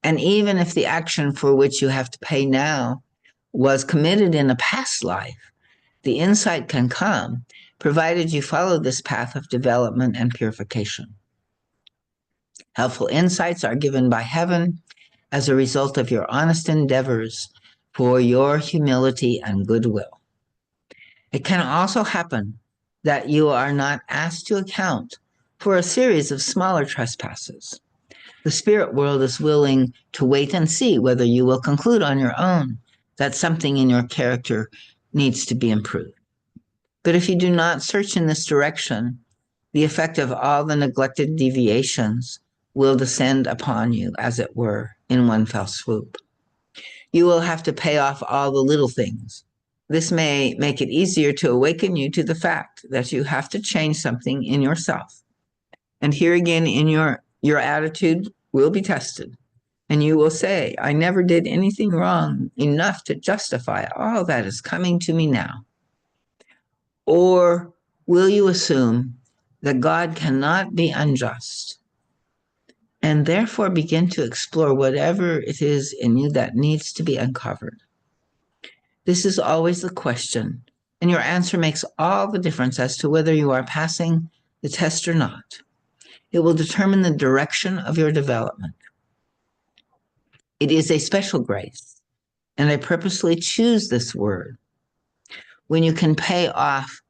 And even if the action for which you have to pay now was committed in a past life, the insight can come, provided you follow this path of development and purification. Helpful insights are given by heaven as a result of your honest endeavors for your humility and goodwill. It can also happen that you are not asked to account for a series of smaller trespasses. The spirit world is willing to wait and see whether you will conclude on your own that something in your character needs to be improved. But if you do not search in this direction, the effect of all the neglected deviations will descend upon you, as it were, in one fell swoop. You will have to pay off all the little things. This may make it easier to awaken you to the fact that you have to change something in yourself. And here again, in your attitude will be tested. And you will say, I never did anything wrong enough to justify all that is coming to me now. Or will you assume that God cannot be unjust and therefore begin to explore whatever it is in you that needs to be uncovered? This is always the question, and your answer makes all the difference as to whether you are passing the test or not. It will determine the direction of your development. It is a special grace, and I purposely choose this word. When you can pay off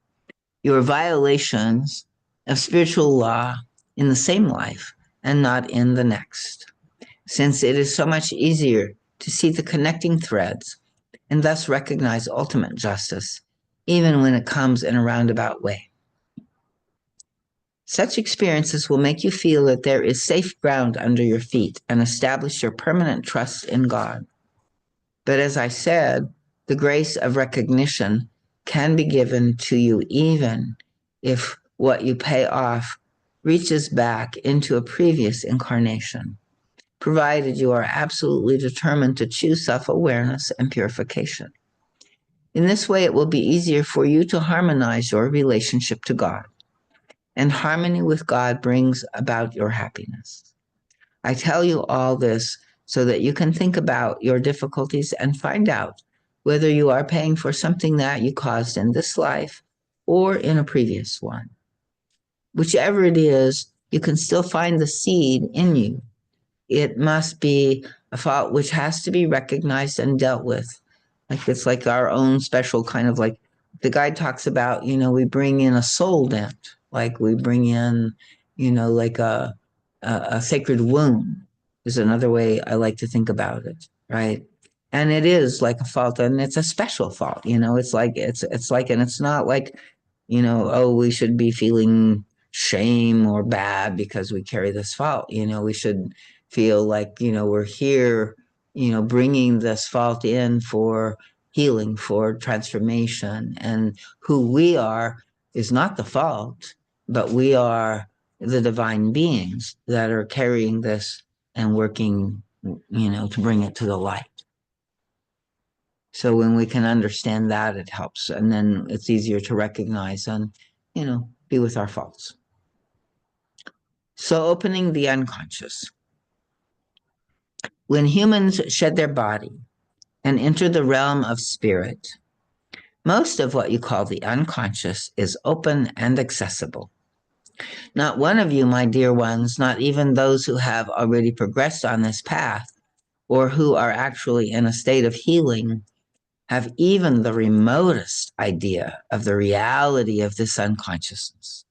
your violations of spiritual law in the same life and not in the next, since it is so much easier to see the connecting threads and thus recognize ultimate justice, even when it comes in a roundabout way. Such experiences will make you feel that there is safe ground under your feet and establish your permanent trust in God. But as I said, the grace of recognition can be given to you even if what you pay off reaches back into a previous incarnation, provided you are absolutely determined to choose self-awareness and purification. In this way, it will be easier for you to harmonize your relationship to God. and harmony with God brings about your happiness. I tell you all this so that you can think about your difficulties and find out whether you are paying for something that you caused in this life or in a previous one. Whichever it is, you can still find the seed in you. It must be a fault which has to be recognized and dealt with. Like it's like our own special kind of like the guide talks about, we bring in a soul dent, like we bring in, like a sacred wound is another way I like to think about it, right? And it is like a fault, and it's a special fault. It's like and it's not like, oh, we should be feeling shame or bad because we carry this fault. We should feel like we're here, bringing this fault in for healing, for transformation, and who we are is not the fault, but we are the divine beings that are carrying this and working, to bring it to the light. So when we can understand that, it helps. And then it's easier to recognize and, be with our faults. So opening the unconscious. When humans shed their body and enter the realm of spirit, most of what you call the unconscious is open and accessible. Not one of you, my dear ones, not even those who have already progressed on this path or who are actually in a state of healing, have even the remotest idea of the reality of this unconsciousness,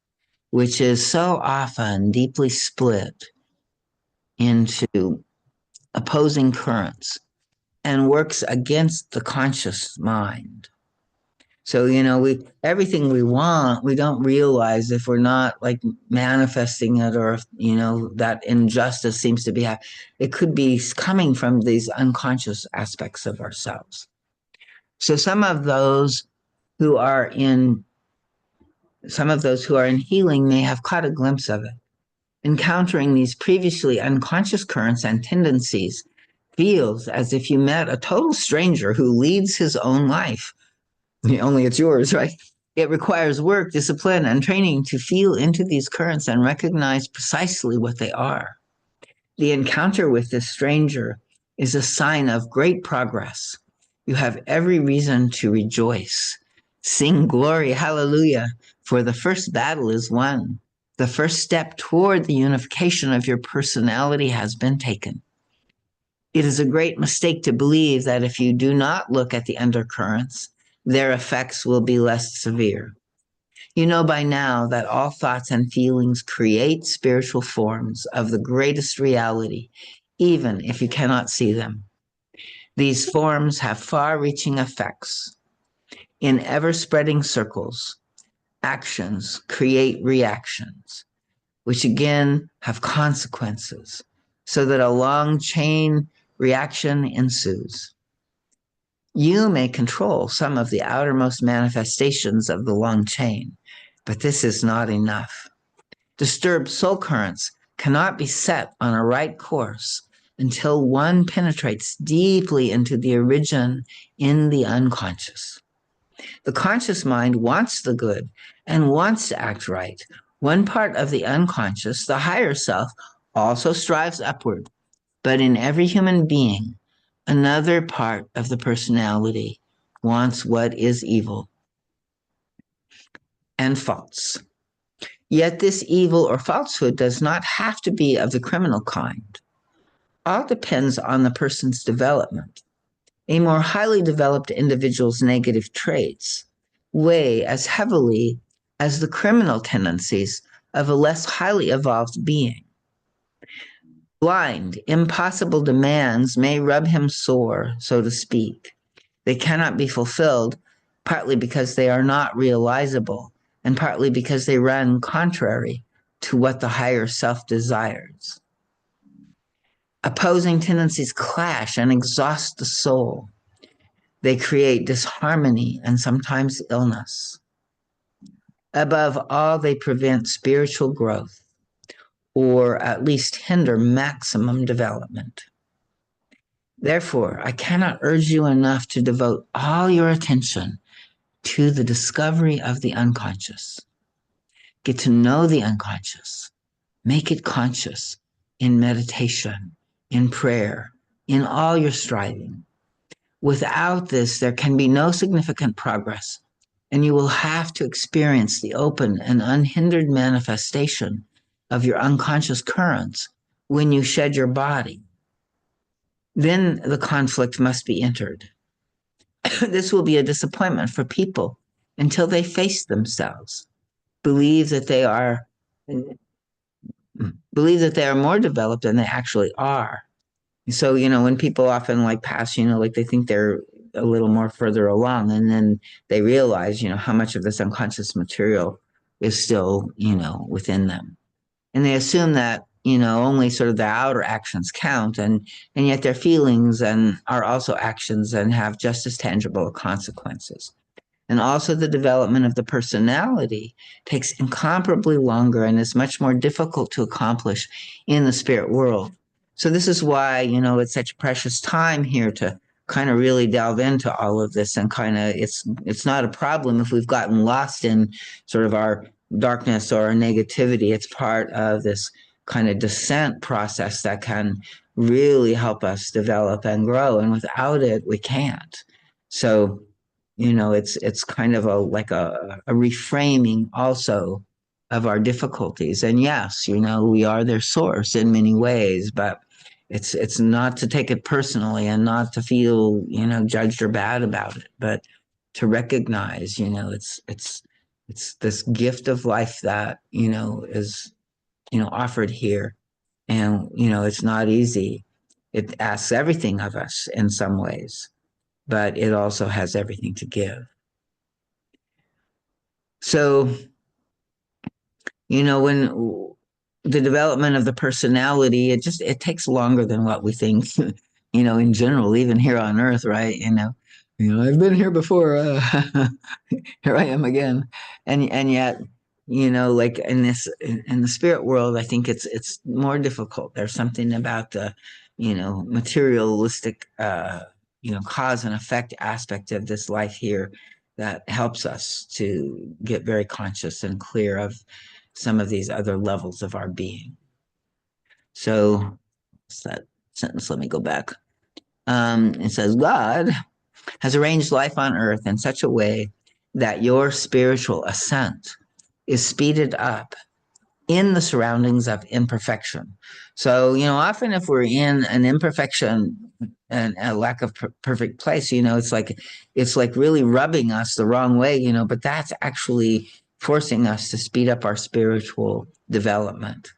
which is so often deeply split into opposing currents and works against the conscious mind. So, everything we want, we don't realize if we're not like manifesting it, or if, that injustice seems to be, it could be coming from these unconscious aspects of ourselves. So some of those who are in healing may have caught a glimpse of it. Encountering these previously unconscious currents and tendencies feels as if you met a total stranger who leads his own life. Only it's yours, right? It requires work, discipline, and training to feel into these currents and recognize precisely what they are. The encounter with this stranger is a sign of great progress. You have every reason to rejoice. Sing glory, hallelujah, for the first battle is won. The first step toward the unification of your personality has been taken. It is a great mistake to believe that if you do not look at the undercurrents, their effects will be less severe. You know by now that all thoughts and feelings create spiritual forms of the greatest reality, even if you cannot see them. These forms have far-reaching effects. In ever-spreading circles, actions create reactions, which again have consequences, so that a long chain reaction ensues. You may control some of the outermost manifestations of the long chain, but this is not enough. Disturbed soul currents cannot be set on a right course until one penetrates deeply into the origin in the unconscious. The conscious mind wants the good and wants to act right. One part of the unconscious, the higher self, also strives upward, but in every human being, another part of the personality wants what is evil and false. Yet this evil or falsehood does not have to be of the criminal kind. All depends on the person's development. A more highly developed individual's negative traits weigh as heavily as the criminal tendencies of a less highly evolved being. Blind, impossible demands may rub him sore, so to speak. They cannot be fulfilled, partly because they are not realizable, and partly because they run contrary to what the higher self desires. Opposing tendencies clash and exhaust the soul. They create disharmony and sometimes illness. Above all, they prevent spiritual growth, or at least hinder maximum development. Therefore, I cannot urge you enough to devote all your attention to the discovery of the unconscious. get to know the unconscious, make it conscious in meditation, in prayer, in all your striving. Without this, there can be no significant progress, and you will have to experience the open and unhindered manifestation of your unconscious currents when you shed your body. Then the conflict must be entered. This will be a disappointment for people until they face themselves, believe that they are more developed than they actually are. So, when people often like pass, like they think they're a little more further along, and then they realize, how much of this unconscious material is still, within them. And they assume that, only sort of the outer actions count, and yet their feelings and are also actions and have just as tangible consequences. And also the development of the personality takes incomparably longer and is much more difficult to accomplish in the spirit world. So this is why, it's such precious time here to kind of really delve into all of this, and kind of it's not a problem if we've gotten lost in sort of our darkness or our negativity. It's part of this kind of descent process that can really help us develop and grow. And without it, we can't. So, it's kind of a reframing also of our difficulties. And yes, we are their source in many ways, but it's not to take it personally and not to feel, judged or bad about it, but to recognize, it's this gift of life that, is, offered here. And, it's not easy. It asks everything of us in some ways, but it also has everything to give. So, when the development of the personality, it takes longer than what we think, in general, even here on Earth, right? I've been here before. Here I am again, and yet, like in the spirit world, I think it's more difficult. There's something about the, materialistic, cause and effect aspect of this life here that helps us to get very conscious and clear of some of these other levels of our being. So, what's that sentence? Let me go back. It says, God has arranged life on earth in such a way that your spiritual ascent is speeded up in the surroundings of imperfection. So, often if we're in an imperfection and a lack of perfect place, it's like really rubbing us the wrong way, but that's actually forcing us to speed up our spiritual development.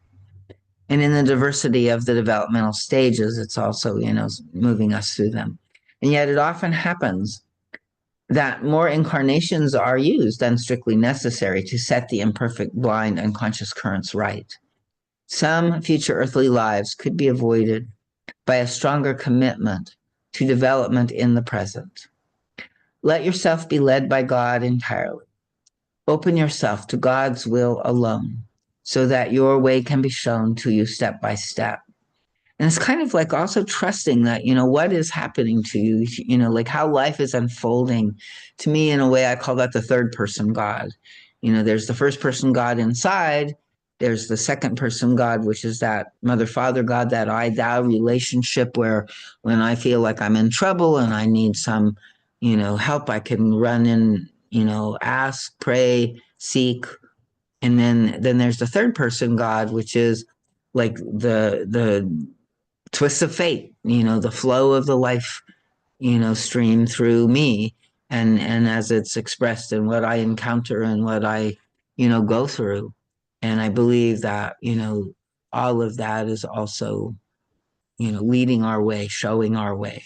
And in the diversity of the developmental stages, it's also, moving us through them. And yet it often happens that more incarnations are used than strictly necessary to set the imperfect, blind, unconscious currents right. Some future earthly lives could be avoided by a stronger commitment to development in the present. Let yourself be led by God entirely. Open yourself to God's will alone, so that your way can be shown to you step by step. And it's kind of like also trusting that, what is happening to you, like how life is unfolding. To me, in a way, I call that the third person God. There's the first person God inside. There's the second person God, which is that mother, father God, that I thou relationship where when I feel like I'm in trouble and I need some, help, I can run in, ask, pray, seek. And then there's the third person God, which is like the twists of fate, the flow of the life, stream through me, and as it's expressed in what I encounter and what I, go through. And I believe that, all of that is also, leading our way, showing our way.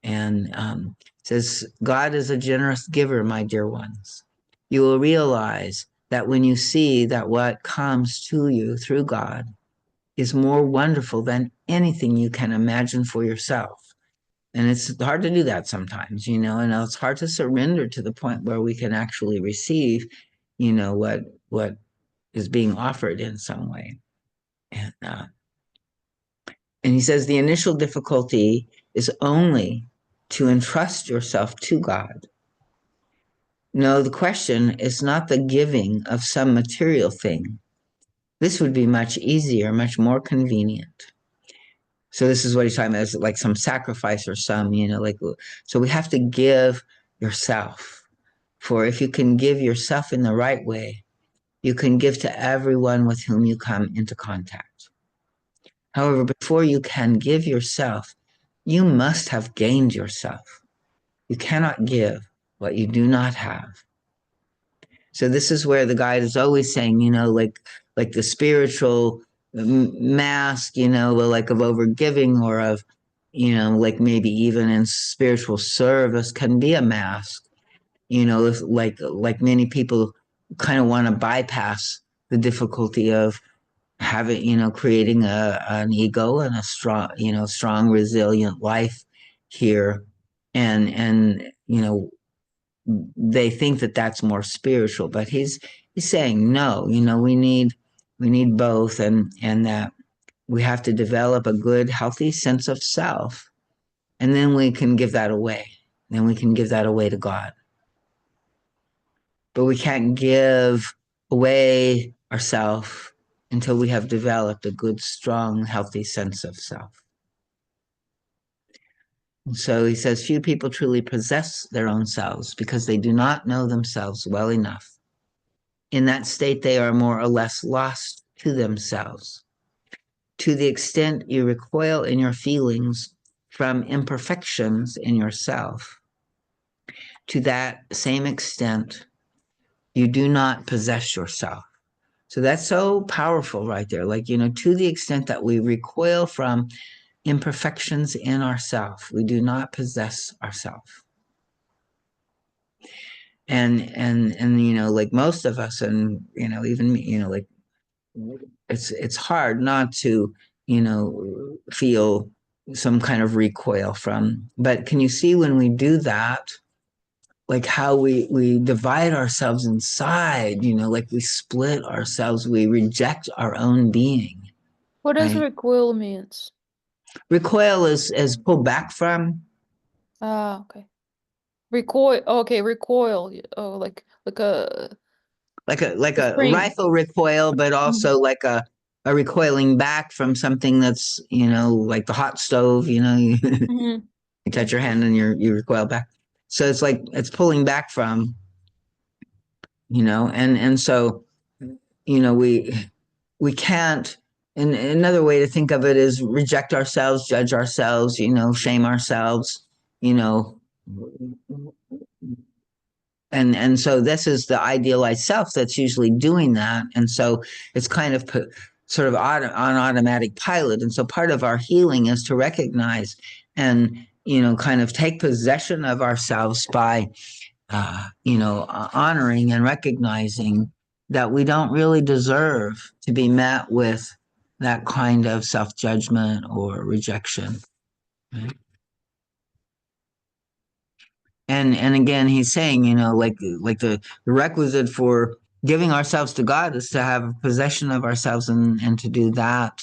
And says, God is a generous giver, my dear ones. You will realize that when you see that what comes to you through God is more wonderful than anything you can imagine for yourself. And it's hard to do that sometimes, and it's hard to surrender to the point where we can actually receive, what is being offered in some way. And he says the initial difficulty is only to entrust yourself to God. No, the question is not the giving of some material thing. This would be much easier, much more convenient. So this is what he's talking about, is like some sacrifice or some, like, so we have to give yourself. For if you can give yourself in the right way, you can give to everyone with whom you come into contact. However, before you can give yourself, you must have gained yourself. You cannot give what you do not have. So this is where the guide is always saying, like the spiritual mask, like of overgiving or of, like maybe even in spiritual service can be a mask. If like many people kind of want to bypass the difficulty of having, creating an ego and a strong, resilient life here, and they think that that's more spiritual, but he's saying no. We need both, and that we have to develop a good, healthy sense of self, and then we can give that away. Then we can give that away to God. But we can't give away ourself until we have developed a good, strong, healthy sense of self. And so he says, few people truly possess their own selves because they do not know themselves well enough. In that state, they are more or less lost to themselves. To the extent you recoil in your feelings from imperfections in yourself, to that same extent, you do not possess yourself. So that's so powerful right there. Like, to the extent that we recoil from imperfections in ourself, we do not possess ourself. And like most of us, and even me, like it's hard not to feel some kind of recoil from. But can you see when we do that, like how we divide ourselves inside, like we split ourselves, we reject our own being. What does Right. recoil means? Recoil is pull back from. Ah, okay. Recoil. Okay, recoil. Oh, like a like a spring. rifle recoil, but also like a recoiling back from something that's like the hot stove. You Mhm. you touch your hand and you recoil back. So it's like it's pulling back from, and so we can't. And another way to think of it is reject ourselves, judge ourselves, shame ourselves, you know, and so this is the idealized self that's usually doing that, and so it's kind of put sort of on automatic pilot. And so part of our healing is to recognize and kind of take possession of ourselves by honoring and recognizing that we don't really deserve to be met with that kind of self-judgment or rejection. Right? And again, he's saying, like the requisite for giving ourselves to God is to have possession of ourselves, and to do that,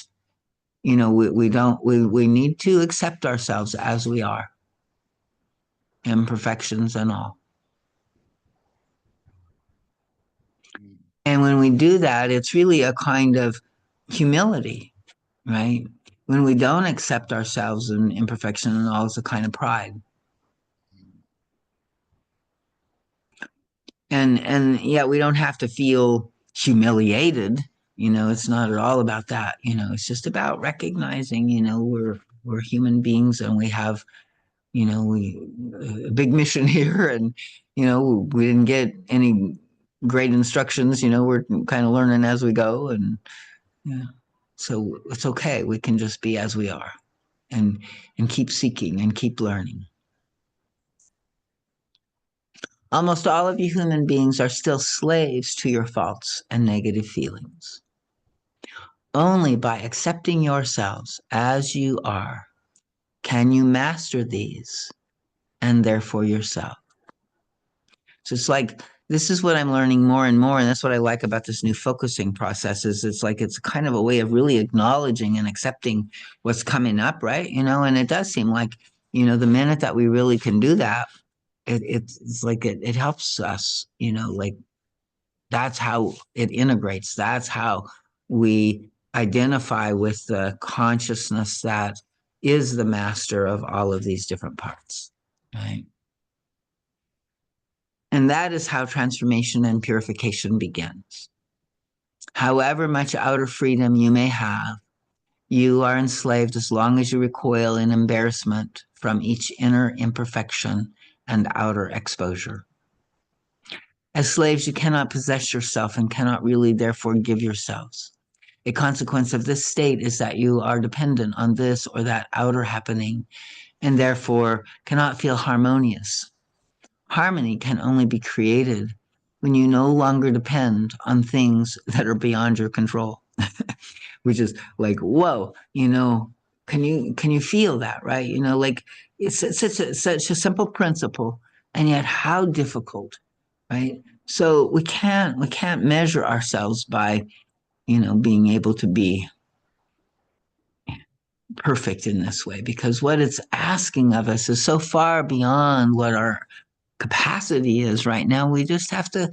we need to accept ourselves as we are, imperfections and all. And when we do that, it's really a kind of humility, right? When we don't accept ourselves and imperfection and all, it's a kind of pride. And yet we don't have to feel humiliated. It's not at all about that. It's just about recognizing, we're human beings, and we have, we a big mission here, and we didn't get any great instructions. We're kind of learning as we go, and yeah, so it's okay. We can just be as we are, and keep seeking and keep learning. Almost all of you human beings are still slaves to your faults and negative feelings. Only by accepting yourselves as you are can you master these, and therefore yourself. So it's like, this is what I'm learning more and more, and that's what I like about this new focusing process. Is it's like it's kind of a way of really acknowledging and accepting what's coming up, right? And it does seem like, the minute that we really can do that, it's like it helps us, like that's how it integrates. That's how we identify with the consciousness that is the master of all of these different parts, right? And that is how transformation and purification begins. However much outer freedom you may have, you are enslaved as long as you recoil in embarrassment from each inner imperfection and outer exposure. As slaves, you cannot possess yourself and cannot really therefore give yourselves. A consequence of this state is that you are dependent on this or that outer happening and therefore cannot feel harmonious. Harmony can only be created when you no longer depend on things that are beyond your control, which is like, whoa, can you feel that, right? Like it's such a simple principle, and yet how difficult, right? So we can't measure ourselves by, being able to be perfect in this way, because what it's asking of us is so far beyond what our capacity is right now. We just have to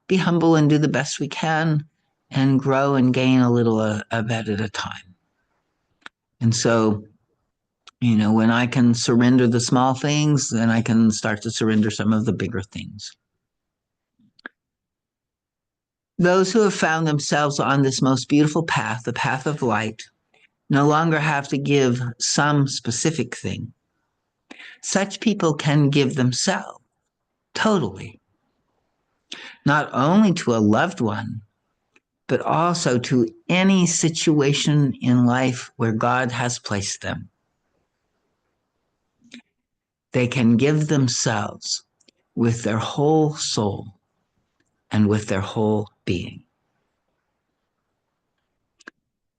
be humble and do the best we can and grow and gain a little a bit at a time. And so, when I can surrender the small things, then I can start to surrender some of the bigger things. Those who have found themselves on this most beautiful path, the path of light, no longer have to give some specific thing. Such people can give themselves totally, not only to a loved one, but also to any situation in life where God has placed them. They can give themselves with their whole soul and with their whole being.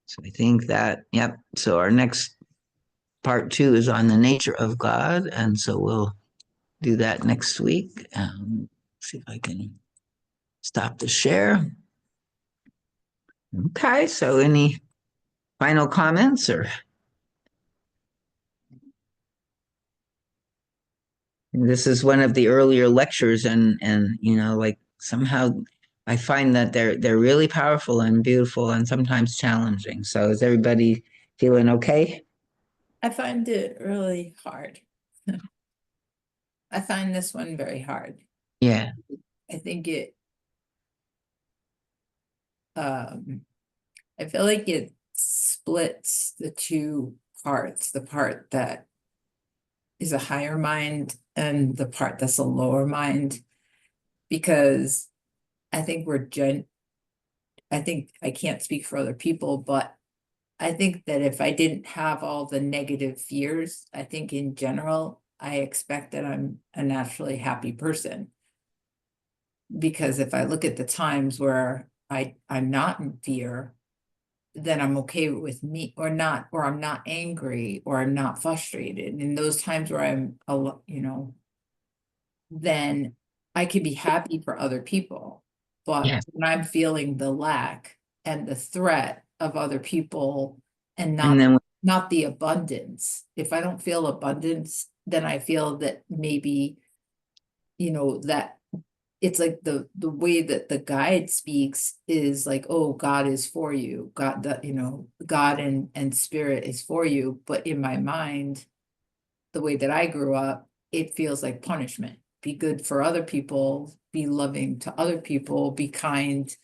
So I think that, yep. So our next part 2 is on the nature of God. And so we'll do that next week. See if I can stop the share. Okay, so any final comments or? This is one of the earlier lectures, and like somehow I find that they're really powerful and beautiful and sometimes challenging. So is everybody feeling okay? I find it really hard. I find this one very hard. Yeah. I think I feel like it splits the two parts, the part that is a higher mind and the part that's a lower mind, because I think I think I can't speak for other people, but I think that if I didn't have all the negative fears, I think in general, I expect that I'm a naturally happy person. Because if I look at the times where I'm not in fear, then I'm okay with me, or I'm not angry, or I'm not frustrated. And in those times where I'm, then I can be happy for other people. But Yes. when I'm feeling the lack and the threat of other people and And then not the abundance, if I don't feel abundance, then I feel that maybe, that it's like the way that the guide speaks is like, oh, God is for you, God and spirit is for you. But in my mind, the way that I grew up, it feels like punishment. Be good for other people, be loving to other people, be kind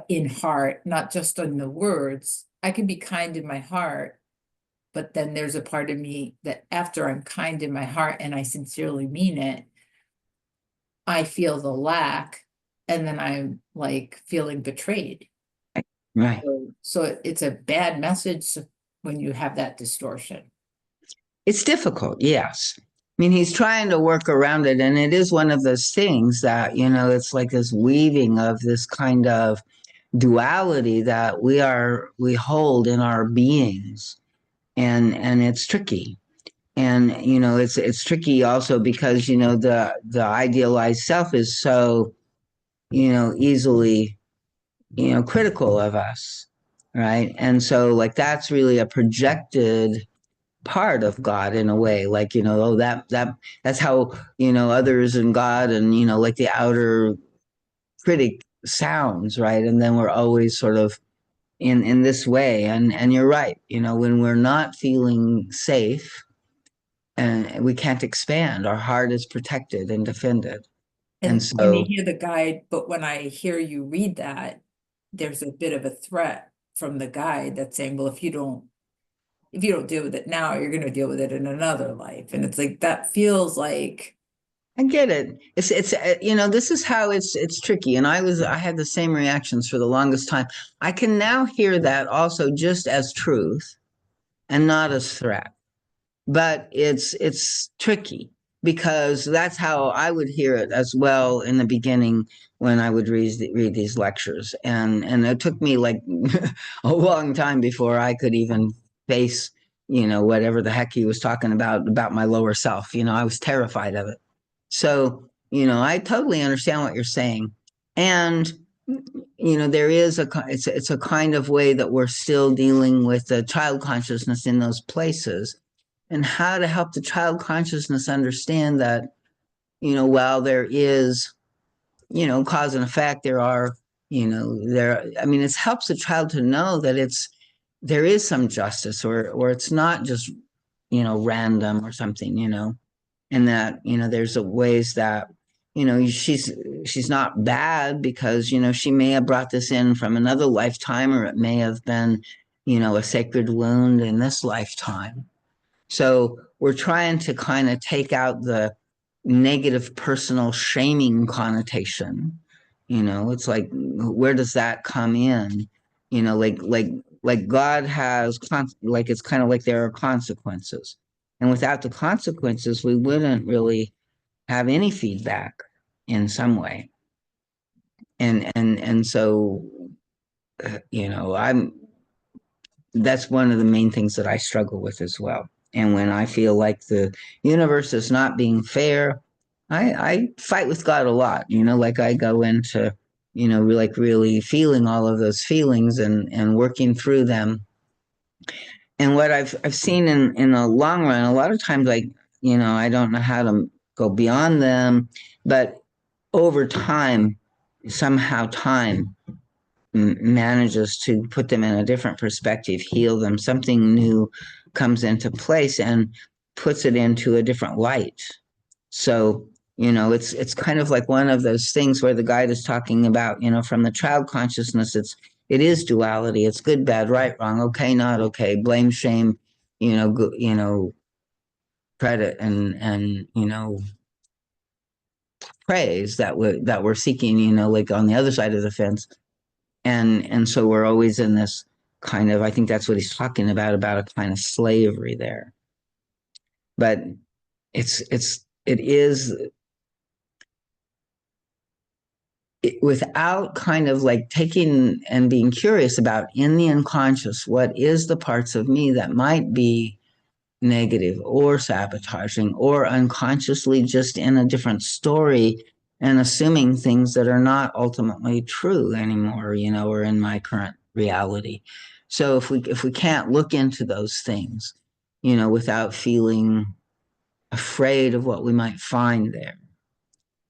in heart, not just in the words. I can be kind in my heart, but then there's a part of me that after I'm kind in my heart and I sincerely mean it, I feel the lack, and then I'm like feeling betrayed. right. So it's a bad message when you have that distortion. It's difficult, yes. I mean, he's trying to work around it, and it is one of those things that, it's like this weaving of this kind of duality that we hold in our beings, and it's tricky. And it's tricky also because the idealized self is so easily critical of us, right? And so like that's really a projected part of God in a way, like, oh, that's how, others and God and, like the outer critic sounds, right? And then we're always sort of in this way. And you're right, when we're not feeling safe and we can't expand, our heart is protected and defended. And And when you so, hear the guide, but when I hear you read that, there's a bit of a threat from the guide that's saying, well, if you don't deal with it now, you're going to deal with it in another life. And it's like, that feels like, I get it. It's this is how it's tricky. And I had the same reactions for the longest time. I can now hear that also just as truth and not as threat. But it's tricky because that's how I would hear it as well in the beginning when I would read these lectures. And it took me like a long time before I could even face, whatever the heck he was talking about my lower self. I was terrified of it. So, I totally understand what you're saying. And, there is it's a kind of way that we're still dealing with the child consciousness in those places and how to help the child consciousness understand that, while there is, cause and effect, there are, it helps the child to know that there is some justice or it's not just, random or something, and that there's ways that she's not bad because she may have brought this in from another lifetime, or it may have been a sacred wound in this lifetime. So we're trying to kind of take out the negative personal shaming connotation. It's like, where does that come in? Like God has like it's kind of like there are consequences, and without the consequences, we wouldn't really have any feedback in some way. And so, I'm that's one of the main things that I struggle with as well. And when I feel like the universe is not being fair, I fight with God a lot. Like I go into, like really feeling all of those feelings and working through them. And what I've seen in the long run, a lot of times, like, I don't know how to go beyond them, but over time, somehow time manages to put them in a different perspective, heal them, something new comes into place and puts it into a different light. So, it's kind of like one of those things where the guide is talking about, from the child consciousness, it is duality. It's good, bad, right, wrong, okay, not okay, blame, shame, credit and praise that we're seeking, like on the other side of the fence. And so we're always in this kind of, I think that's what he's talking about a kind of slavery there. But without kind of like taking and being curious about in the unconscious, what is the parts of me that might be negative or sabotaging or unconsciously just in a different story and assuming things that are not ultimately true anymore, or in my current reality. So if we can't look into those things, without feeling afraid of what we might find there,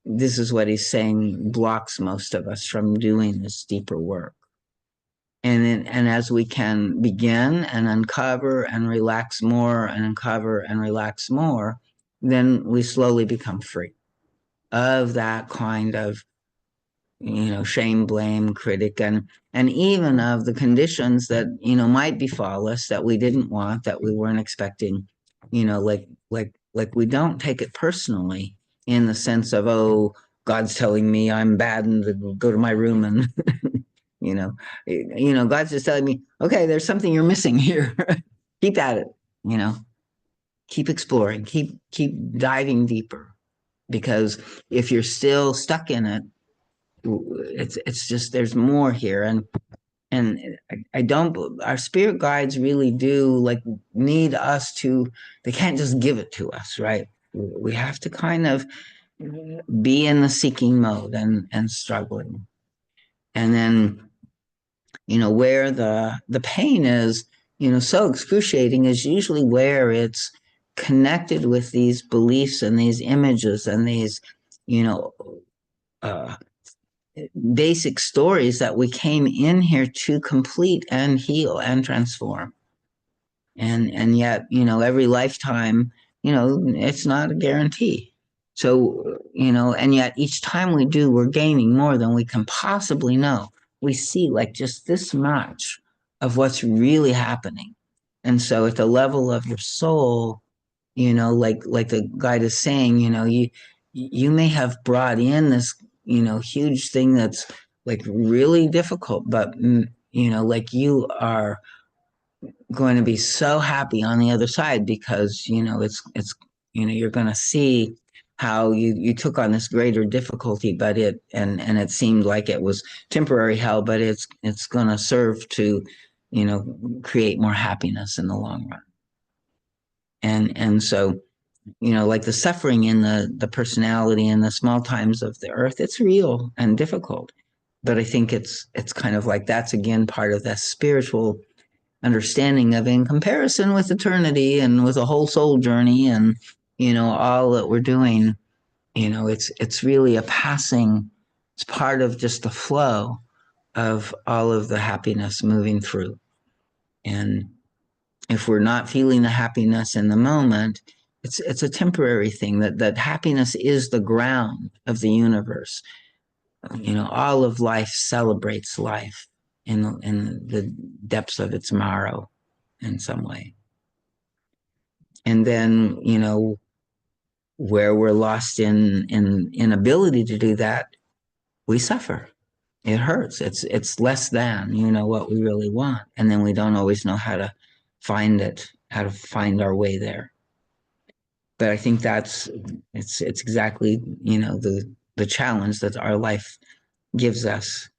this is what he's saying blocks most of us from doing this deeper work. And as we can begin and uncover and relax more and uncover and relax more, then we slowly become free of that kind of, shame, blame, critic, and even of the conditions that, might befall us that we didn't want, that we weren't expecting, like we don't take it personally in the sense of, oh, God's telling me I'm bad and to go to my room and God's just telling me, okay, there's something you're missing here. Keep at it, keep exploring, keep diving deeper. Because if you're still stuck in it, it's just there's more here. And I don't, our spirit guides really do like need us to, they can't just give it to us, right? We have to kind of be in the seeking mode and struggling. And then, where the pain is, so excruciating is usually where it's connected with these beliefs and these images and these, uh, basic stories that we came in here to complete and heal and transform. And yet, every lifetime, it's not a guarantee. So, and yet each time we do, we're gaining more than we can possibly know. We see like just this much of what's really happening. And so at the level of your soul, like the guide is saying, you may have brought in this, huge thing that's like really difficult, but like you are going to be so happy on the other side because it's you're going to see how you took on this greater difficulty, but it seemed like it was temporary hell, but it's going to serve to create more happiness in the long run. And so like the suffering in the personality and the small times of the earth, it's real and difficult, but I think it's kind of like that's again part of that spiritual understanding of in comparison with eternity and with a whole soul journey and all that we're doing, it's really a passing, it's part of just the flow of all of the happiness moving through. And if we're not feeling the happiness in the moment, it's a temporary thing. That happiness is the ground of the universe. All of life celebrates life in the depths of its marrow in some way. And then, where we're lost in inability to do that, we suffer. It hurts. It's less than, what we really want. And then we don't always know how to find it, how to find our way there. But I think it's exactly, the challenge that our life gives us.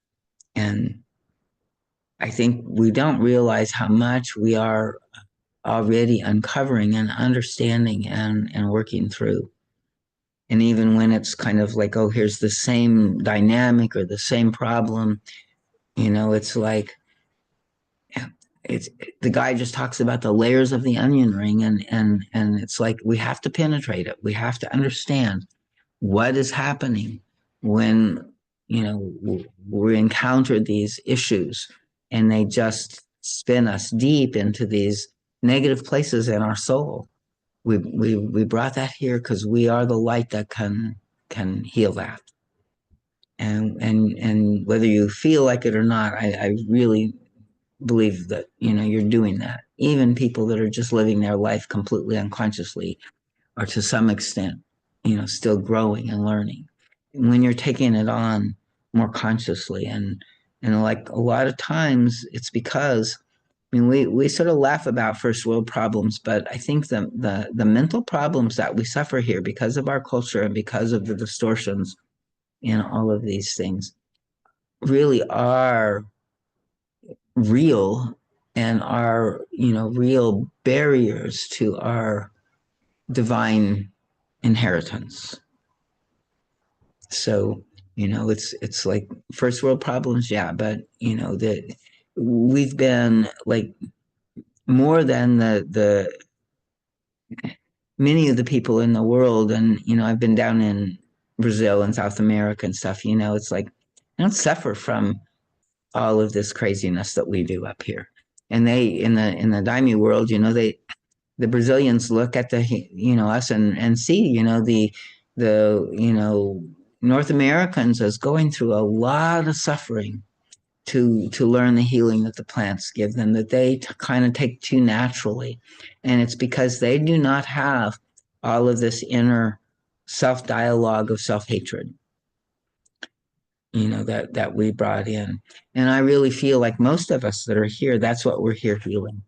And I think we don't realize how much we are already uncovering and understanding and working through. And even when it's kind of like, oh, here's the same dynamic or the same problem, it's like, the guy just talks about the layers of the onion ring, and it's like we have to penetrate it. We have to understand what is happening when we encounter these issues, and they just spin us deep into these negative places in our soul. We brought that here because we are the light that can heal that. And whether you feel like it or not, I really believe that you're doing that. Even people that are just living their life completely unconsciously are to some extent still growing and learning when you're taking it on more consciously. And like a lot of times it's because we sort of laugh about first world problems, but I think the mental problems that we suffer here because of our culture and because of the distortions in all of these things really are real and are real barriers to our divine inheritance. So it's like first world problems, yeah, but that we've been like more than the many of the people in the world, and I've been down in Brazil and South America and stuff. It's like I don't suffer from all of this craziness that we do up here. And they in the daimyo world, the Brazilians look at the us and see the North Americans as going through a lot of suffering to learn the healing that the plants give them, that they kind of take too naturally. And it's because they do not have all of this inner self-dialogue of self-hatred that we brought in. And I really feel like most of us that are here, that's what we're here healing.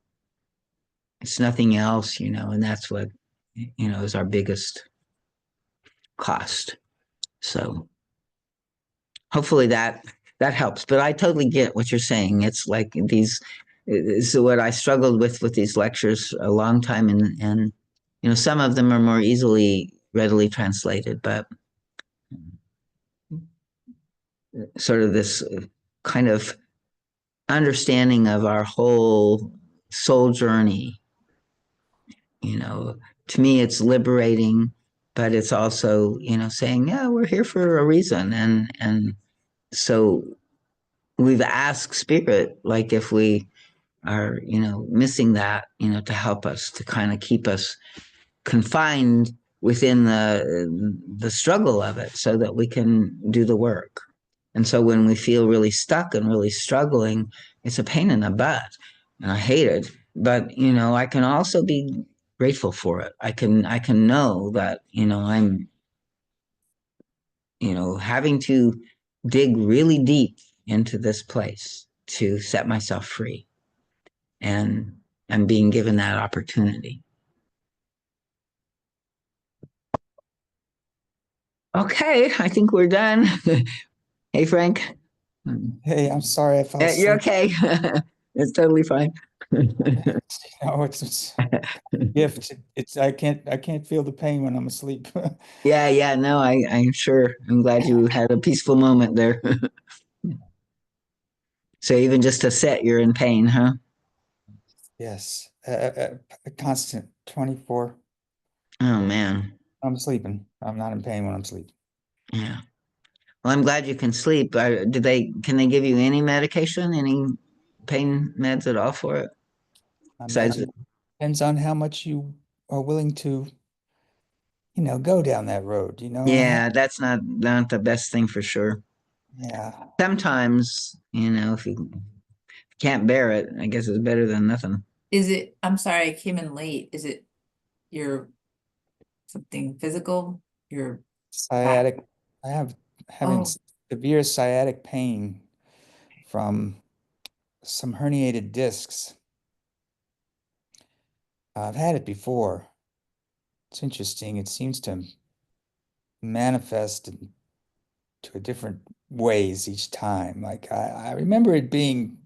It's nothing else, and that's what is our biggest cost. So hopefully that helps. But I totally get what you're saying. It's like so what I struggled with these lectures a long time, and some of them are more readily translated, but sort of this kind of understanding of our whole soul journey. To me, it's liberating, but it's also, saying, yeah, we're here for a reason. And so we've asked spirit, like if we are, missing that, to help us, to kind of keep us confined within the struggle of it so that we can do the work. And so when we feel really stuck and really struggling, it's a pain in the butt and I hate it. But, I can also be grateful for it. I can know that, I'm, having to dig really deep into this place to set myself free. And I'm being given that opportunity. Okay, I think we're done. Hey, Frank. Hey, I'm sorry I fell Yeah, you're asleep. okay. It's totally fine. No, it's a gift. I can't feel the pain when I'm asleep. Yeah, no, I'm sure. I'm glad you had a peaceful moment there. So even just to sit, you're in pain, huh? Yes, a constant 24. Oh man. I'm sleeping. I'm not in pain when I'm sleeping. Yeah. Well, I'm glad you can sleep. Can they give you any medication, any pain meds at all for it? I Besides, imagine depends on how much you are willing to, go down that road. yeah, that's not the best thing for sure. Yeah. Sometimes, if you can't bear it, I guess it's better than nothing. Is it, I'm sorry, I came in late. Is it your something physical? Your Sciatic. I have having Oh. severe sciatic pain from some herniated discs. I've had it before. It's interesting. It seems to manifest to a different ways each time. Like I remember it being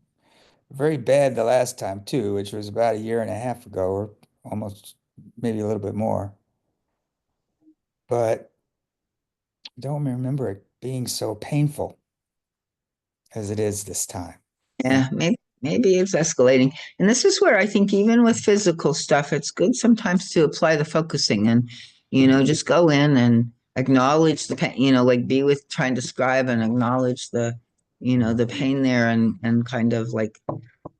very bad the last time too, which was about a year and a half ago, or almost maybe a little bit more. But I don't remember it being so painful as it is this time. Yeah, maybe it's escalating. And this is where I think even with physical stuff, it's good sometimes to apply the focusing and, just go in and acknowledge the pain, like be with try and describe and acknowledge the pain there and kind of like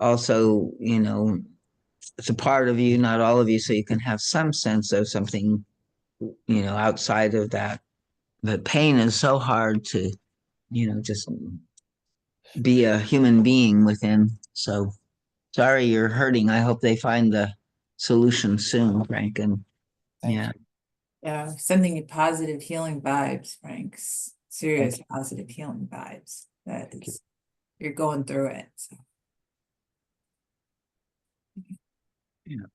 also, it's a part of you, not all of you, so you can have some sense of something, outside of that. But pain is so hard to, just be a human being within. So sorry you're hurting. I hope they find the solution soon, Frank. And Thank yeah, you. Yeah, sending you positive healing vibes, Frank. Serious you. positive healing vibes. That Thank you. is, you're going through it. So. Yeah.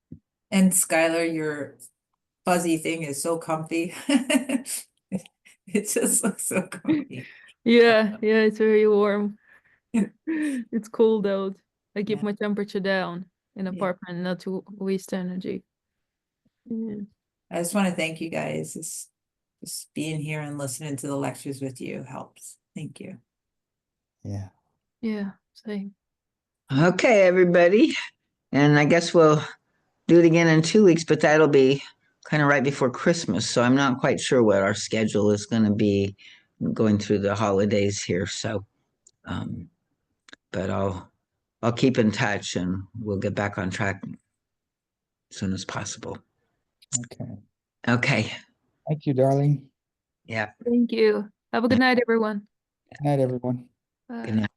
And Skylar, your fuzzy thing is so comfy. It just looks so comfy. Yeah, it's very warm. It's cold out. I keep Yeah. my temperature down in Yeah. apartment not to waste energy. Yeah. I just want to thank you guys. Just being here and listening to the lectures with you helps. Thank you. Yeah. Yeah, same. Okay, everybody. And I guess we'll do it again in 2 weeks, but that'll be kind of right before Christmas. So I'm not quite sure what our schedule is going to be going through the holidays here. So, but I'll keep in touch and we'll get back on track as soon as possible. Okay. Okay. Thank you, darling. Yeah. Thank you. Have a good night, everyone. Good night, everyone. Bye. Good night.